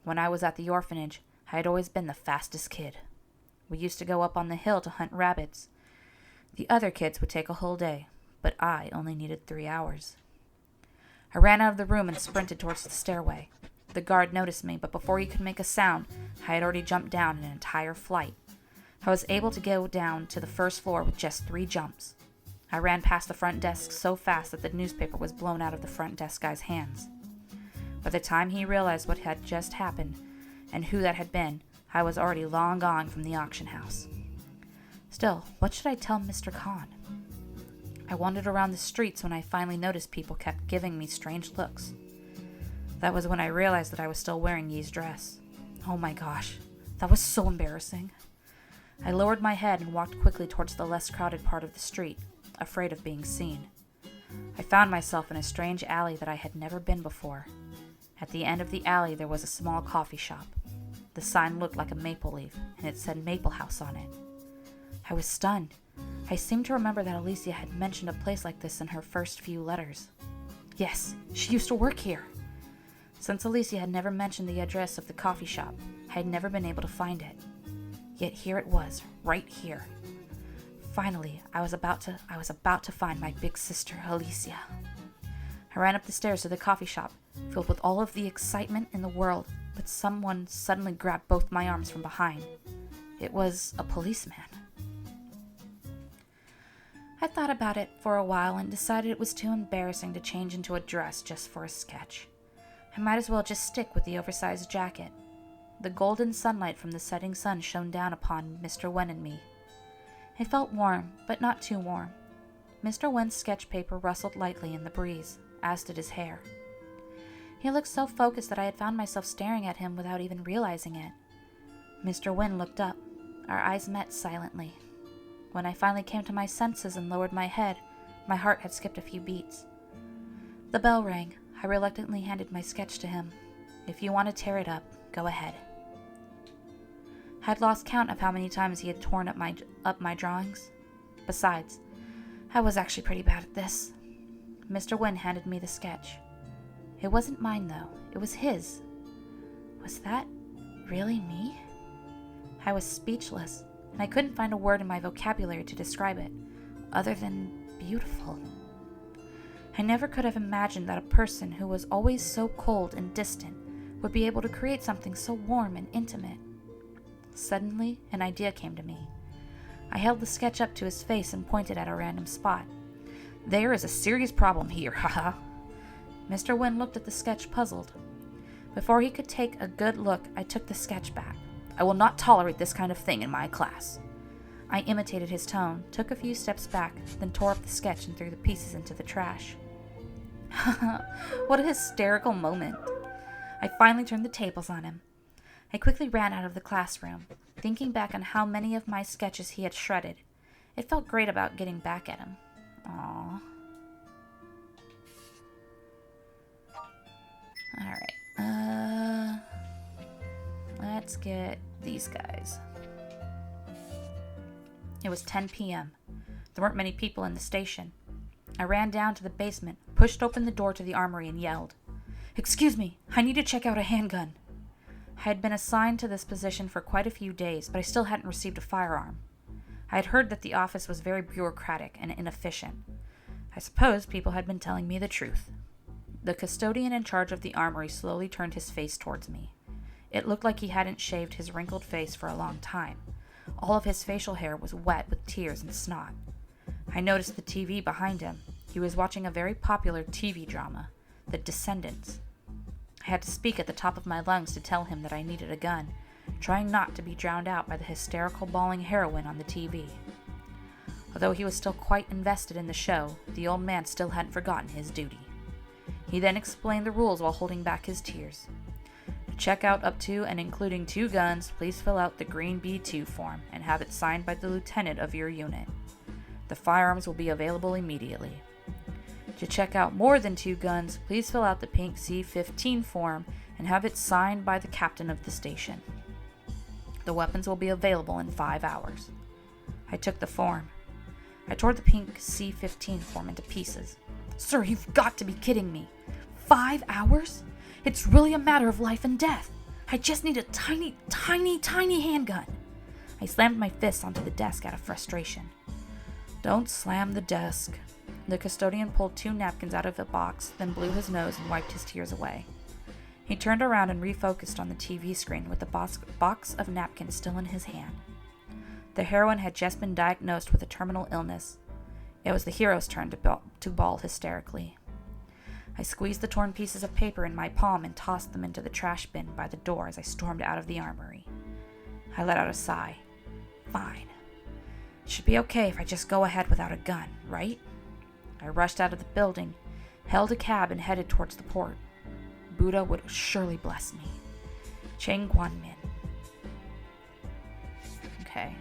When I was at the orphanage, I had always been the fastest kid. We used to go up on the hill to hunt rabbits. The other kids would take a whole day, but I only needed 3 hours. I ran out of the room and sprinted towards the stairway. The guard noticed me, but before he could make a sound, I had already jumped down an entire flight. I was able to go down to the first floor with just 3 jumps. I ran past the front desk so fast that the newspaper was blown out of the front desk guy's hands. By the time he realized what had just happened and who that had been, I was already long gone from the auction house. Still, what should I tell Mr. Khan? I wandered around the streets when I finally noticed people kept giving me strange looks. That was when I realized that I was still wearing Yi's dress. Oh my gosh, that was so embarrassing. I lowered my head and walked quickly towards the less crowded part of the street, afraid of being seen. I found myself in a strange alley that I had never been before. At the end of the alley there was a small coffee shop. The sign looked like a maple leaf, and it said Maple House on it. I was stunned. I seemed to remember that Alicia had mentioned a place like this in her first few letters. Yes, she used to work here. Since Alicia had never mentioned the address of the coffee shop, I had never been able to find it. Yet here it was, right here. Finally, I was about to find my big sister, Alicia. I ran up the stairs to the coffee shop, filled with all of the excitement in the world, but someone suddenly grabbed both my arms from behind. It was a policeman. I thought about it for a while and decided it was too embarrassing to change into a dress just for a sketch. I might as well just stick with the oversized jacket. The golden sunlight from the setting sun shone down upon Mr. Wen and me. It felt warm, but not too warm. Mr. Wen's sketch paper rustled lightly in the breeze, as did his hair. He looked so focused that I had found myself staring at him without even realizing it. Mr. Wen looked up. Our eyes met silently. When I finally came to my senses and lowered my head, my heart had skipped a few beats. The bell rang. I reluctantly handed my sketch to him. If you want to tear it up, go ahead. I had lost count of how many times he had torn up my drawings. Besides, I was actually pretty bad at this. Mr. Wen handed me the sketch. It wasn't mine, though. It was his. Was that really me? I was speechless, and I couldn't find a word in my vocabulary to describe it, other than beautiful. I never could have imagined that a person who was always so cold and distant would be able to create something so warm and intimate. Suddenly, an idea came to me. I held the sketch up to his face and pointed at a random spot. There is a serious problem here, haha. Mr. Wen looked at the sketch puzzled. Before he could take a good look, I took the sketch back. I will not tolerate this kind of thing in my class. I imitated his tone, took a few steps back, then tore up the sketch and threw the pieces into the trash. What a hysterical moment. I finally turned the tables on him. I quickly ran out of the classroom, thinking back on how many of my sketches he had shredded. It felt great about getting back at him. Aww. Alright, let's get these guys. It was 10 p.m. There weren't many people in the station. I ran down to the basement, pushed open the door to the armory, and yelled, "Excuse me, I need to check out a handgun." I had been assigned to this position for quite a few days, but I still hadn't received a firearm. I had heard that the office was very bureaucratic and inefficient. I suppose people had been telling me the truth. The custodian in charge of the armory slowly turned his face towards me. It looked like he hadn't shaved his wrinkled face for a long time. All of his facial hair was wet with tears and snot. I noticed the TV behind him. He was watching a very popular TV drama, The Descendants. I had to speak at the top of my lungs to tell him that I needed a gun, trying not to be drowned out by the hysterical bawling heroine on the TV. Although he was still quite invested in the show, the old man still hadn't forgotten his duty. He then explained the rules while holding back his tears. To check out up to and including 2 guns, please fill out the green B2 form and have it signed by the lieutenant of your unit. The firearms will be available immediately. To check out more than 2 guns, please fill out the pink C15 form and have it signed by the captain of the station. The weapons will be available in 5 hours. I took the form. I tore the pink C15 form into pieces. Sir, you've got to be kidding me. 5 hours? It's really a matter of life and death. I just need a tiny, tiny, tiny handgun. I slammed my fists onto the desk out of frustration. Don't slam the desk. The custodian pulled 2 napkins out of a box, then blew his nose and wiped his tears away. He turned around and refocused on the TV screen with the box of napkins still in his hand. The heroine had just been diagnosed with a terminal illness. It was the hero's turn to bawl hysterically. I squeezed the torn pieces of paper in my palm and tossed them into the trash bin by the door as I stormed out of the armory. I let out a sigh. Fine. It should be okay if I just go ahead without a gun, right? I rushed out of the building, hailed a cab, and headed towards the port. Buddha would surely bless me. Cheng Guanmin. Okay.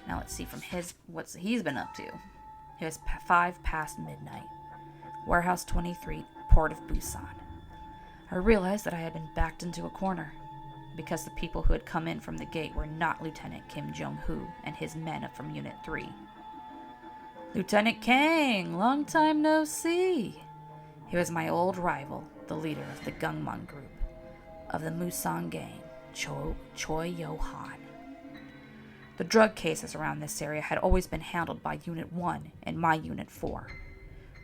Now let's see from what he's been up to. It was 5 past midnight. Warehouse 23, Port of Busan. I realized that I had been backed into a corner, because the people who had come in from the gate were not Lieutenant Kim Jong-hoo and his men from Unit 3. Lieutenant Kang, long time no see. He was my old rival, the leader of the Gungmon group, of the Musang gang, Choi Yo-han. The drug cases around this area had always been handled by Unit 1 and my Unit 4.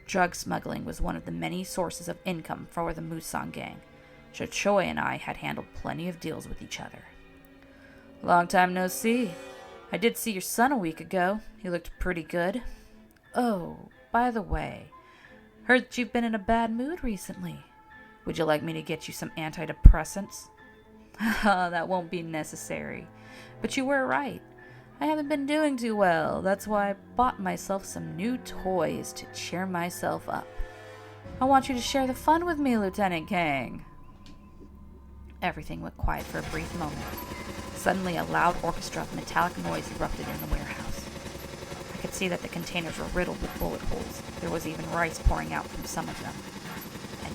Drug smuggling was one of the many sources of income for the Musang gang, so Choi and I had handled plenty of deals with each other. Long time no see. I did see your son a week ago. He looked pretty good. Oh, by the way, heard that you've been in a bad mood recently. Would you like me to get you some antidepressants? That won't be necessary. But you were right. I haven't been doing too well. That's why I bought myself some new toys to cheer myself up. I want you to share the fun with me, Lieutenant Kang. Everything went quiet for a brief moment. Suddenly, a loud orchestra of metallic noise erupted in the warehouse. I could see that the containers were riddled with bullet holes. There was even rice pouring out from some of them.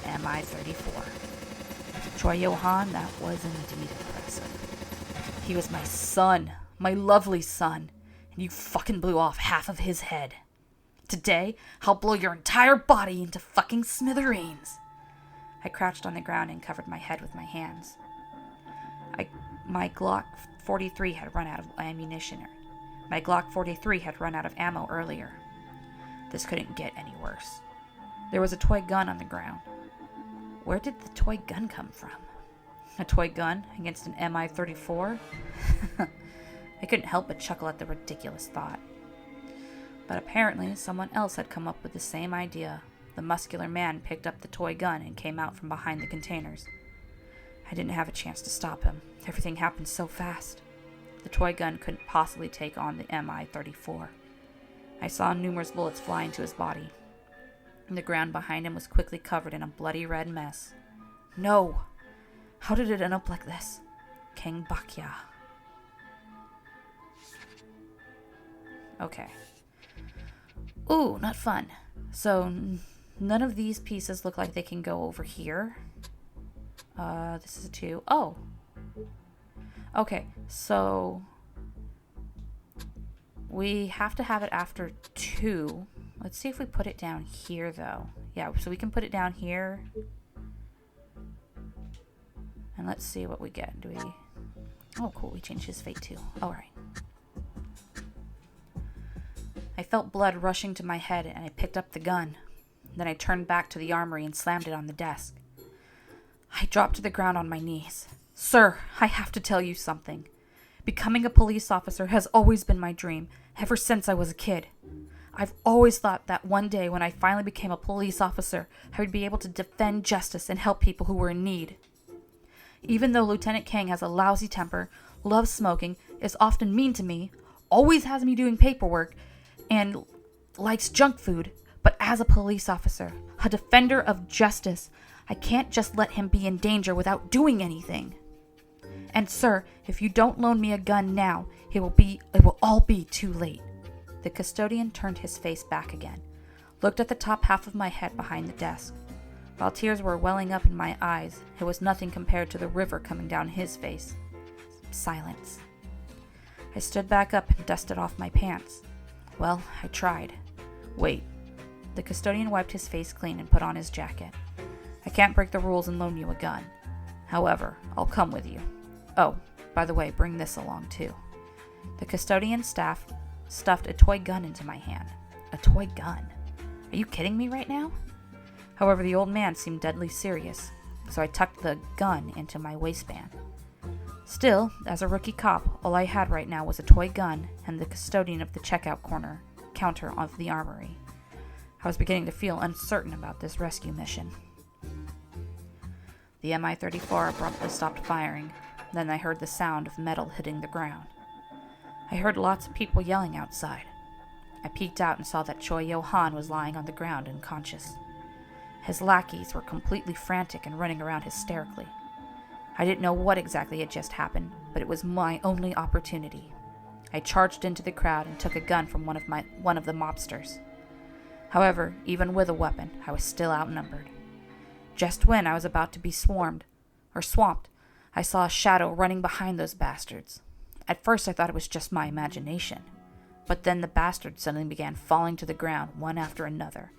An Mi-34. To Choi Yo-han, that was indeed impressive. He was my son. My lovely son, and you fucking blew off half of his head. Today, I'll blow your entire body into fucking smithereens. I crouched on the ground and covered my head with my hands. My Glock 43 had run out of ammunition. My Glock 43 had run out of ammo earlier. This couldn't get any worse. There was a toy gun on the ground. Where did the toy gun come from? A toy gun against an Mi-34? I couldn't help but chuckle at the ridiculous thought. But apparently, someone else had come up with the same idea. The muscular man picked up the toy gun and came out from behind the containers. I didn't have a chance to stop him. Everything happened so fast. The toy gun couldn't possibly take on the Mi-34. I saw numerous bullets fly into his body. The ground behind him was quickly covered in a bloody red mess. No! How did it end up like this? Kang Bakya. Okay. Ooh, not fun. So, none of these pieces look like they can go over here. This is a 2. Oh. Okay, so we have to have it after 2. Let's see if we put it down here, though. Yeah, so we can put it down here. And let's see what we get. Do we... Oh, cool. We changed his fate, too. All right. I felt blood rushing to my head, and I picked up the gun. Then I turned back to the armory and slammed it on the desk. I dropped to the ground on my knees. Sir, I have to tell you something. Becoming a police officer has always been my dream, ever since I was a kid. I've always thought that one day when I finally became a police officer, I would be able to defend justice and help people who were in need. Even though Lieutenant King has a lousy temper, loves smoking, is often mean to me, always has me doing paperwork, and likes junk food, but as a police officer, a defender of justice, I can't just let him be in danger without doing anything. And sir, if you don't loan me a gun now, it will all be too late. The custodian turned his face back again, looked at the top half of my head behind the desk. While tears were welling up in my eyes, it was nothing compared to the river coming down his face. Silence. I stood back up and dusted off my pants. Well, I tried. Wait. The custodian wiped his face clean and put on his jacket. I can't break the rules and loan you a gun. However, I'll come with you. Oh, by the way, bring this along too. The custodian staff stuffed a toy gun into my hand. A toy gun? Are you kidding me right now? However, the old man seemed deadly serious, so I tucked the gun into my waistband. Still, as a rookie cop, all I had right now was a toy gun and the custodian of the checkout counter of the armory. I was beginning to feel uncertain about this rescue mission. The Mi-34 abruptly stopped firing. Then I heard the sound of metal hitting the ground. I heard lots of people yelling outside. I peeked out and saw that Choi Yo-han was lying on the ground unconscious. His lackeys were completely frantic and running around hysterically. I didn't know what exactly had just happened, but it was my only opportunity. I charged into the crowd and took a gun from one of the mobsters. However, even with a weapon, I was still outnumbered. Just when I was about to be swamped, I saw a shadow running behind those bastards. At first I thought it was just my imagination, but then the bastards suddenly began falling to the ground one after another,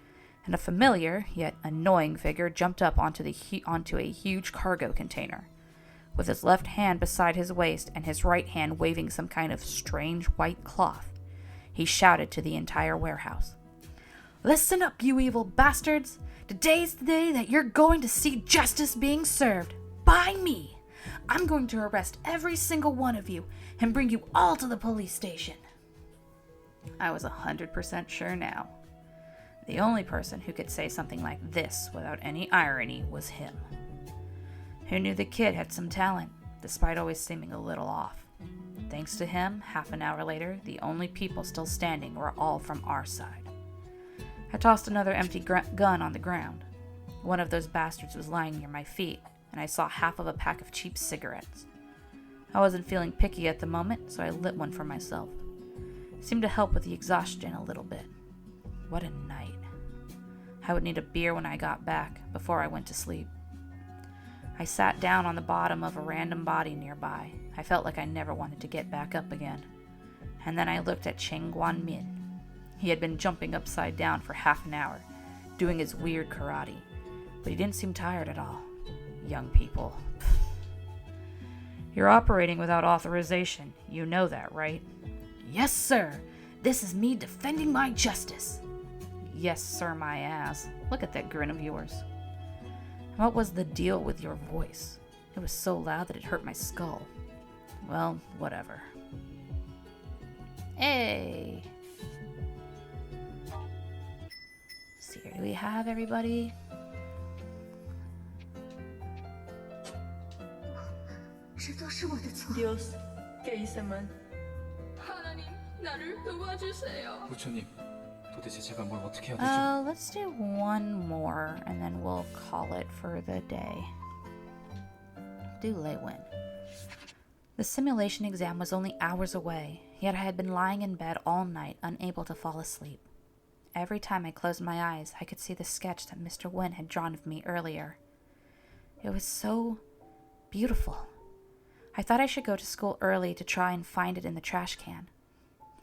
and a familiar, yet annoying figure jumped up onto a huge cargo container. With his left hand beside his waist and his right hand waving some kind of strange white cloth, he shouted to the entire warehouse. "Listen up, you evil bastards! Today's the day that you're going to see justice being served. By me! I'm going to arrest every single one of you and bring you all to the police station." I was 100% sure now. The only person who could say something like this without any irony was him. Who knew the kid had some talent, despite always seeming a little off. Thanks to him, half an hour later, the only people still standing were all from our side. I tossed another empty gun on the ground. One of those bastards was lying near my feet, and I saw half of a pack of cheap cigarettes. I wasn't feeling picky at the moment, so I lit one for myself. It seemed to help with the exhaustion a little bit. What a night. I would need a beer when I got back, before I went to sleep. I sat down on the bottom of a random body nearby. I felt like I never wanted to get back up again. And then I looked at Cheng Guan-min. He had been jumping upside down for half an hour, doing his weird karate, but he didn't seem tired at all. Young people. You're operating without authorization. You know that, right? Yes, sir. This is me defending my justice. Yes, sir, my ass. Look at that grin of yours. What was the deal with your voice? It was so loud that it hurt my skull. Well, whatever. Hey! Let's see here. Do we have everybody? Dios, ¿qué hice mal? 하나님, 나를 도와주세요. 부처님, 도대체 제가 뭘 어떻게 해야 되죠? Let's do one more, and then we'll call it for the day. Do Lei Wen. The simulation exam was only hours away, yet I had been lying in bed all night, unable to fall asleep. Every time I closed my eyes, I could see the sketch that Mr. Wen had drawn of me earlier. It was so beautiful. I thought I should go to school early to try and find it in the trash can.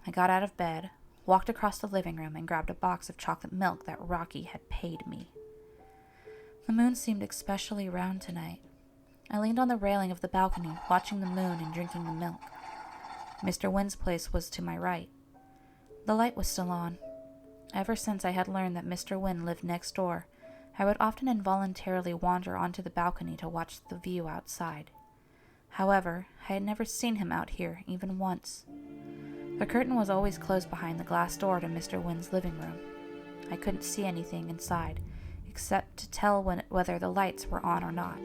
I got out of bed, walked across the living room, and grabbed a box of chocolate milk that Rocky had paid me. The moon seemed especially round tonight. I leaned on the railing of the balcony, watching the moon and drinking the milk. Mr. Wen's place was to my right. The light was still on. Ever since I had learned that Mr. Wen lived next door, I would often involuntarily wander onto the balcony to watch the view outside. However, I had never seen him out here, even once. The curtain was always closed behind the glass door to Mr. Wynn's living room. I couldn't see anything inside, except to tell whether the lights were on or not.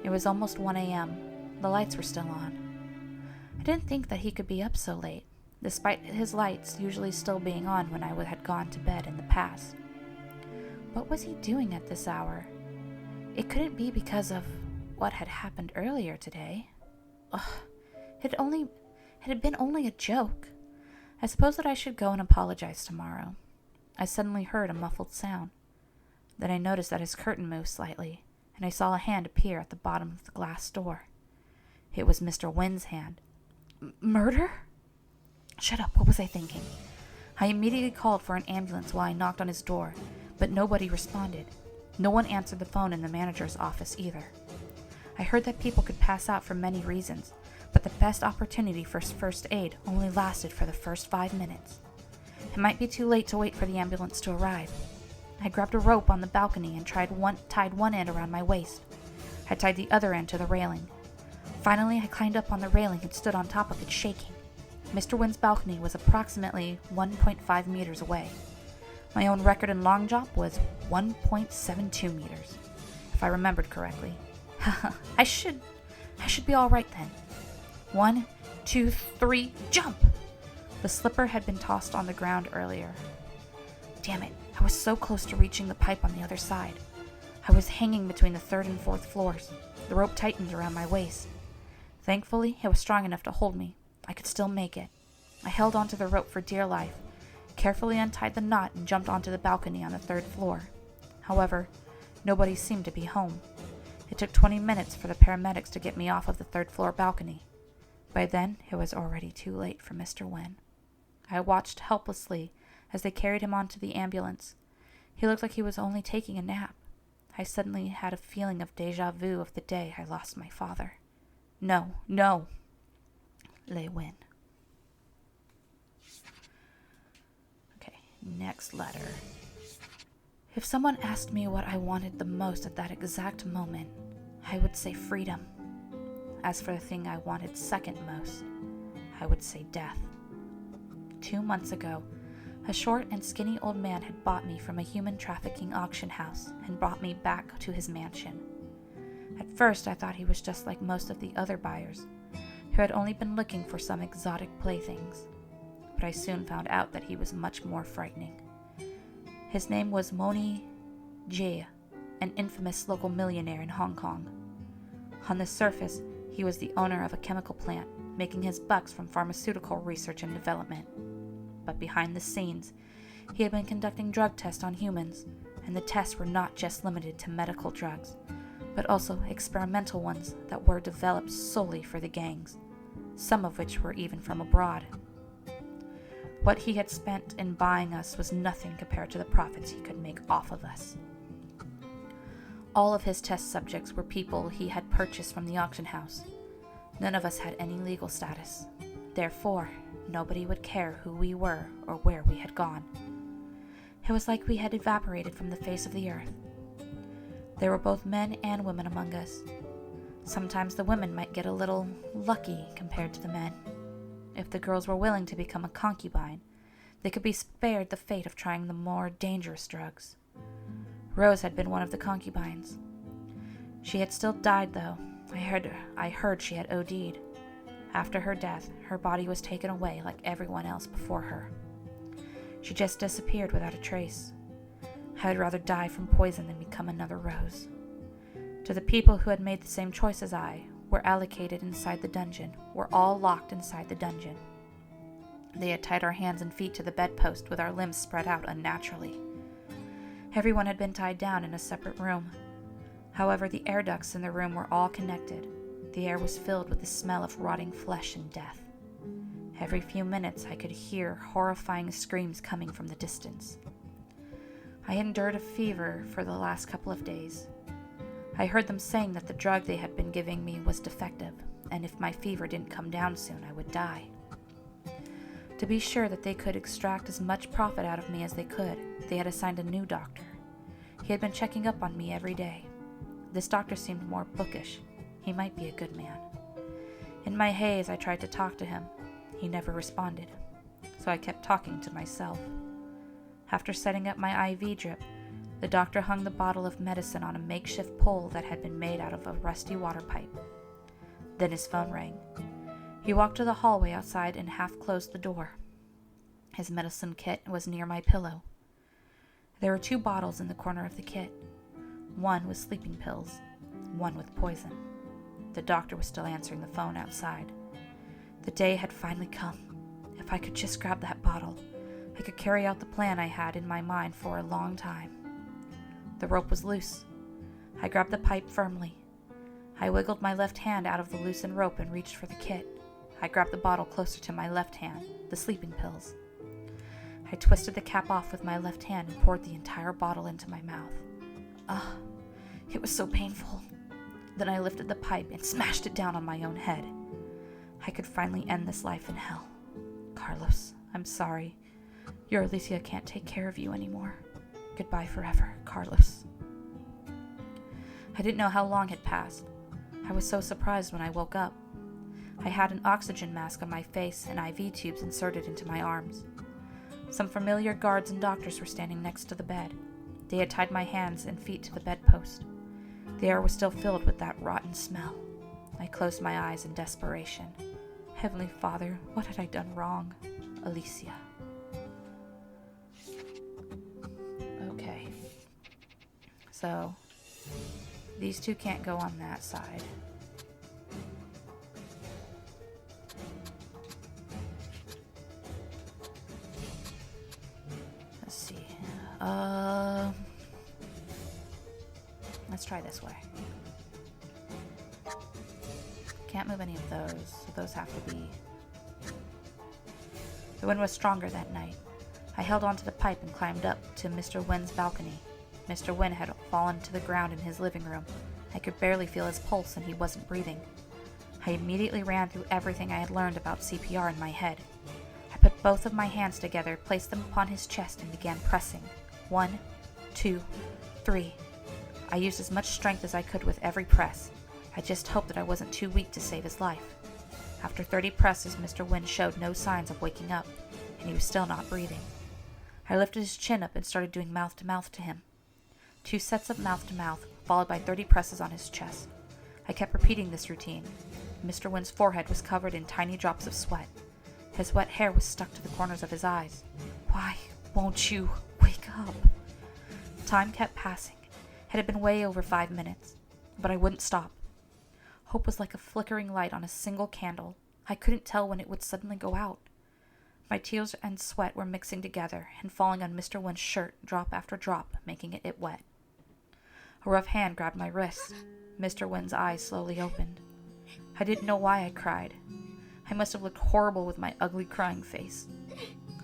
It was almost 1 a.m. The lights were still on. I didn't think that he could be up so late, despite his lights usually still being on when I had gone to bed in the past. What was he doing at this hour? It couldn't be because of what had happened earlier today. Ugh, it had been only a joke. I suppose that I should go and apologize tomorrow. I suddenly heard a muffled sound. Then I noticed that his curtain moved slightly, and I saw a hand appear at the bottom of the glass door. It was Mr. Wynn's hand. Murder? Shut up, what was I thinking? I immediately called for an ambulance while I knocked on his door, but nobody responded. No one answered the phone in the manager's office either. I heard that people could pass out for many reasons, but the best opportunity for first aid only lasted for the first 5 minutes. It might be too late to wait for the ambulance to arrive. I grabbed a rope on the balcony and tied one end around my waist. I tied the other end to the railing. Finally, I climbed up on the railing and stood on top of it, shaking. Mr. Wynn's balcony was approximately 1.5 meters away. My own record in long jump was 1.72 meters, if I remembered correctly. I should be all right then. 1, 2, 3, jump! The slipper had been tossed on the ground earlier. Damn it, I was so close to reaching the pipe on the other side. I was hanging between the 3rd and 4th floors. The rope tightened around my waist. Thankfully, it was strong enough to hold me. I could still make it. I held onto the rope for dear life, carefully untied the knot, and jumped onto the balcony on the 3rd floor. However, nobody seemed to be home. It took 20 minutes for the paramedics to get me off of the 3rd floor balcony. By then, it was already too late for Mr. Wynn. I watched helplessly as they carried him onto the ambulance. He looked like he was only taking a nap. I suddenly had a feeling of déjà vu of the day I lost my father. No. Lei Wynn. Okay, next letter. If someone asked me what I wanted the most at that exact moment, I would say freedom. As for the thing I wanted second most, I would say death. 2 months ago, a short and skinny old man had bought me from a human trafficking auction house and brought me back to his mansion. At first, I thought he was just like most of the other buyers, who had only been looking for some exotic playthings. But I soon found out that he was much more frightening. His name was Moni Jie, an infamous local millionaire in Hong Kong. On the surface, he was the owner of a chemical plant, making his bucks from pharmaceutical research and development. But behind the scenes, he had been conducting drug tests on humans, and the tests were not just limited to medical drugs, but also experimental ones that were developed solely for the gangs, some of which were even from abroad. What he had spent in buying us was nothing compared to the profits he could make off of us. All of his test subjects were people he had purchased from the auction house. None of us had any legal status. Therefore, nobody would care who we were or where we had gone. It was like we had evaporated from the face of the earth. There were both men and women among us. Sometimes the women might get a little lucky compared to the men. If the girls were willing to become a concubine, they could be spared the fate of trying the more dangerous drugs. Rose had been one of the concubines. She had still died, though. I heard she had OD'd. After her death, her body was taken away like everyone else before her. She just disappeared without a trace. I would rather die from poison than become another Rose. To the people who had made the same choice as I, were allocated inside the dungeon, were all locked inside the dungeon. They had tied our hands and feet to the bedpost with our limbs spread out unnaturally. Everyone had been tied down in a separate room. However, the air ducts in the room were all connected. The air was filled with the smell of rotting flesh and death. Every few minutes I could hear horrifying screams coming from the distance. I endured a fever for the last couple of days. I heard them saying that the drug they had been giving me was defective, and if my fever didn't come down soon, I would die. To be sure that they could extract as much profit out of me as they could, they had assigned a new doctor. He had been checking up on me every day. This doctor seemed more bookish. He might be a good man. In my haze, I tried to talk to him. He never responded, so I kept talking to myself. After setting up my IV drip, the doctor hung the bottle of medicine on a makeshift pole that had been made out of a rusty water pipe. Then his phone rang. He walked to the hallway outside and half closed the door. His medicine kit was near my pillow. There were 2 bottles in the corner of the kit. One with sleeping pills, one with poison. The doctor was still answering the phone outside. The day had finally come. If I could just grab that bottle, I could carry out the plan I had in my mind for a long time. The rope was loose. I grabbed the pipe firmly. I wiggled my left hand out of the loosened rope and reached for the kit. I grabbed the bottle closer to my left hand, the sleeping pills. I twisted the cap off with my left hand and poured the entire bottle into my mouth. It was so painful. Then I lifted the pipe and smashed it down on my own head. I could finally end this life in hell. Carlos, I'm sorry. Your Alicia can't take care of you anymore. Goodbye forever, Carlos. I didn't know how long had passed. I was so surprised when I woke up. I had an oxygen mask on my face and IV tubes inserted into my arms. Some familiar guards and doctors were standing next to the bed. They had tied my hands and feet to the bedpost. The air was still filled with that rotten smell. I closed my eyes in desperation. Heavenly Father, what had I done wrong? Alicia. Okay. So, these 2 can't go on that side. Let's see. Let's try this way. Can't move any of those, so those have to be... The wind was stronger that night. I held onto the pipe and climbed up to Mr. Nguyen's balcony. Mr. Nguyen had fallen to the ground in his living room. I could barely feel his pulse and he wasn't breathing. I immediately ran through everything I had learned about CPR in my head. I put both of my hands together, placed them upon his chest, and began pressing. 1, 2, 3. I used as much strength as I could with every press. I just hoped that I wasn't too weak to save his life. After 30 presses, Mr. Nguyen showed no signs of waking up, and he was still not breathing. I lifted his chin up and started doing mouth-to-mouth to him. 2 sets of mouth-to-mouth, followed by 30 presses on his chest. I kept repeating this routine. Mr. Nguyen's forehead was covered in tiny drops of sweat. His wet hair was stuck to the corners of his eyes. Why won't you wake up? Time kept passing. It had been way over 5 minutes, but I wouldn't stop. Hope was like a flickering light on a single candle. I couldn't tell when it would suddenly go out. My tears and sweat were mixing together and falling on Mr. Nguyen's shirt, drop after drop, making it wet. A rough hand grabbed my wrist. Mr. Nguyen's eyes slowly opened. I didn't know why I cried. I must have looked horrible with my ugly crying face.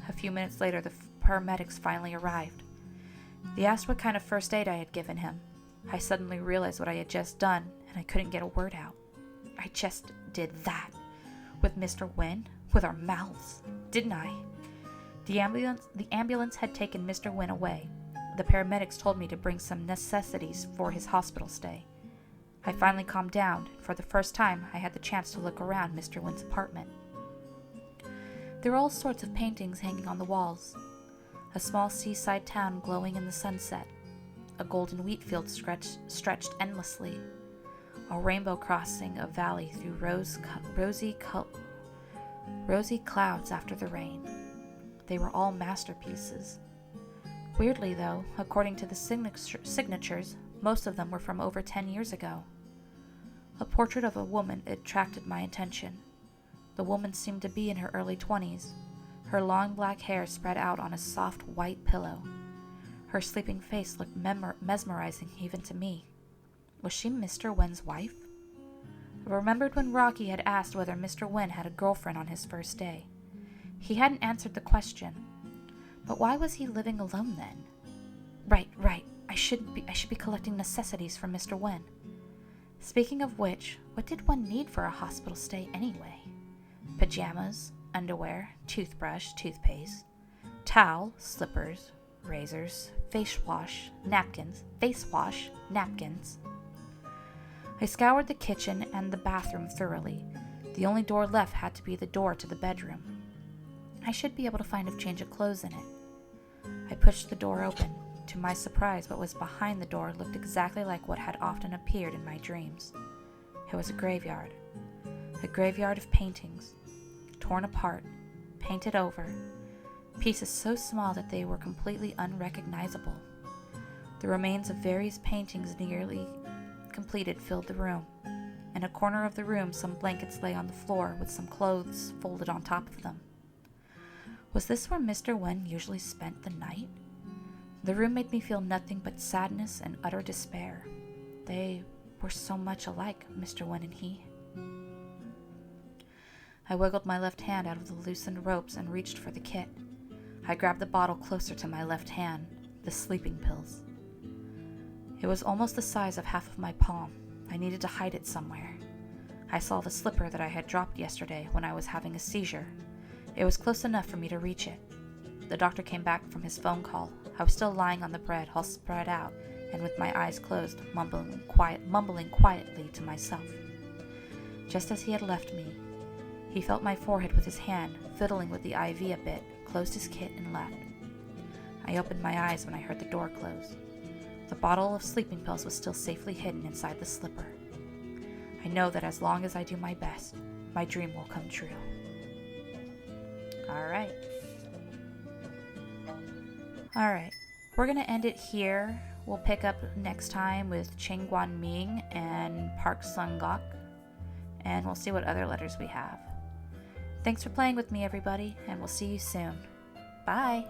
A few minutes later, the paramedics finally arrived. They asked what kind of first aid I had given him. I suddenly realized what I had just done, and I couldn't get a word out. I just did that. With Mr. Nguyen, with our mouths, didn't I? The ambulance had taken Mr. Nguyen away. The paramedics told me to bring some necessities for his hospital stay. I finally calmed down, and for the first time I had the chance to look around Mr. Nguyen's apartment. There were all sorts of paintings hanging on the walls. A small seaside town glowing in the sunset. A golden wheat field stretched endlessly. A rainbow crossing a valley through rosy clouds after the rain. They were all masterpieces. Weirdly, though, according to the signatures, most of them were from over 10 years ago. A portrait of a woman attracted my attention. The woman seemed to be in her early 20s. Her long black hair spread out on a soft white pillow. Her sleeping face looked mesmerizing even to me. Was she Mr. Nguyen's wife? I remembered when Rocky had asked whether Mr. Nguyen had a girlfriend on his first day. He hadn't answered the question. But why was he living alone then? Right. I should be collecting necessities for Mr. Nguyen. Speaking of which, what did one need for a hospital stay anyway? Pajamas, underwear, toothbrush, toothpaste, towel, slippers, razors, face wash, napkins. I scoured the kitchen and the bathroom thoroughly. The only door left had to be the door to the bedroom. I should be able to find a change of clothes in it. I pushed the door open. To my surprise, what was behind the door looked exactly like what had often appeared in my dreams. It was a graveyard of paintings, torn apart, painted over, pieces so small that they were completely unrecognizable. The remains of various paintings nearly completed filled the room. In a corner of the room, some blankets lay on the floor with some clothes folded on top of them. Was this where Mr. Wen usually spent the night? The room made me feel nothing but sadness and utter despair. They were so much alike, Mr. Wen and he. I wiggled my left hand out of the loosened ropes and reached for the kit. I grabbed the bottle closer to my left hand, the sleeping pills. It was almost the size of half of my palm. I needed to hide it somewhere. I saw the slipper that I had dropped yesterday when I was having a seizure. It was close enough for me to reach it. The doctor came back from his phone call. I was still lying on the bed, all spread out, and with my eyes closed, mumbling quietly to myself. Just as he had left me, he felt my forehead with his hand, fiddling with the IV a bit, closed his kit, and left. I opened my eyes when I heard the door close. The bottle of sleeping pills was still safely hidden inside the slipper. I know that as long as I do my best, my dream will come true. Alright. We're going to end it here. We'll pick up next time with Cheng Guanming and Park Sung-gok, and we'll see what other letters we have. Thanks for playing with me, everybody, and we'll see you soon. Bye!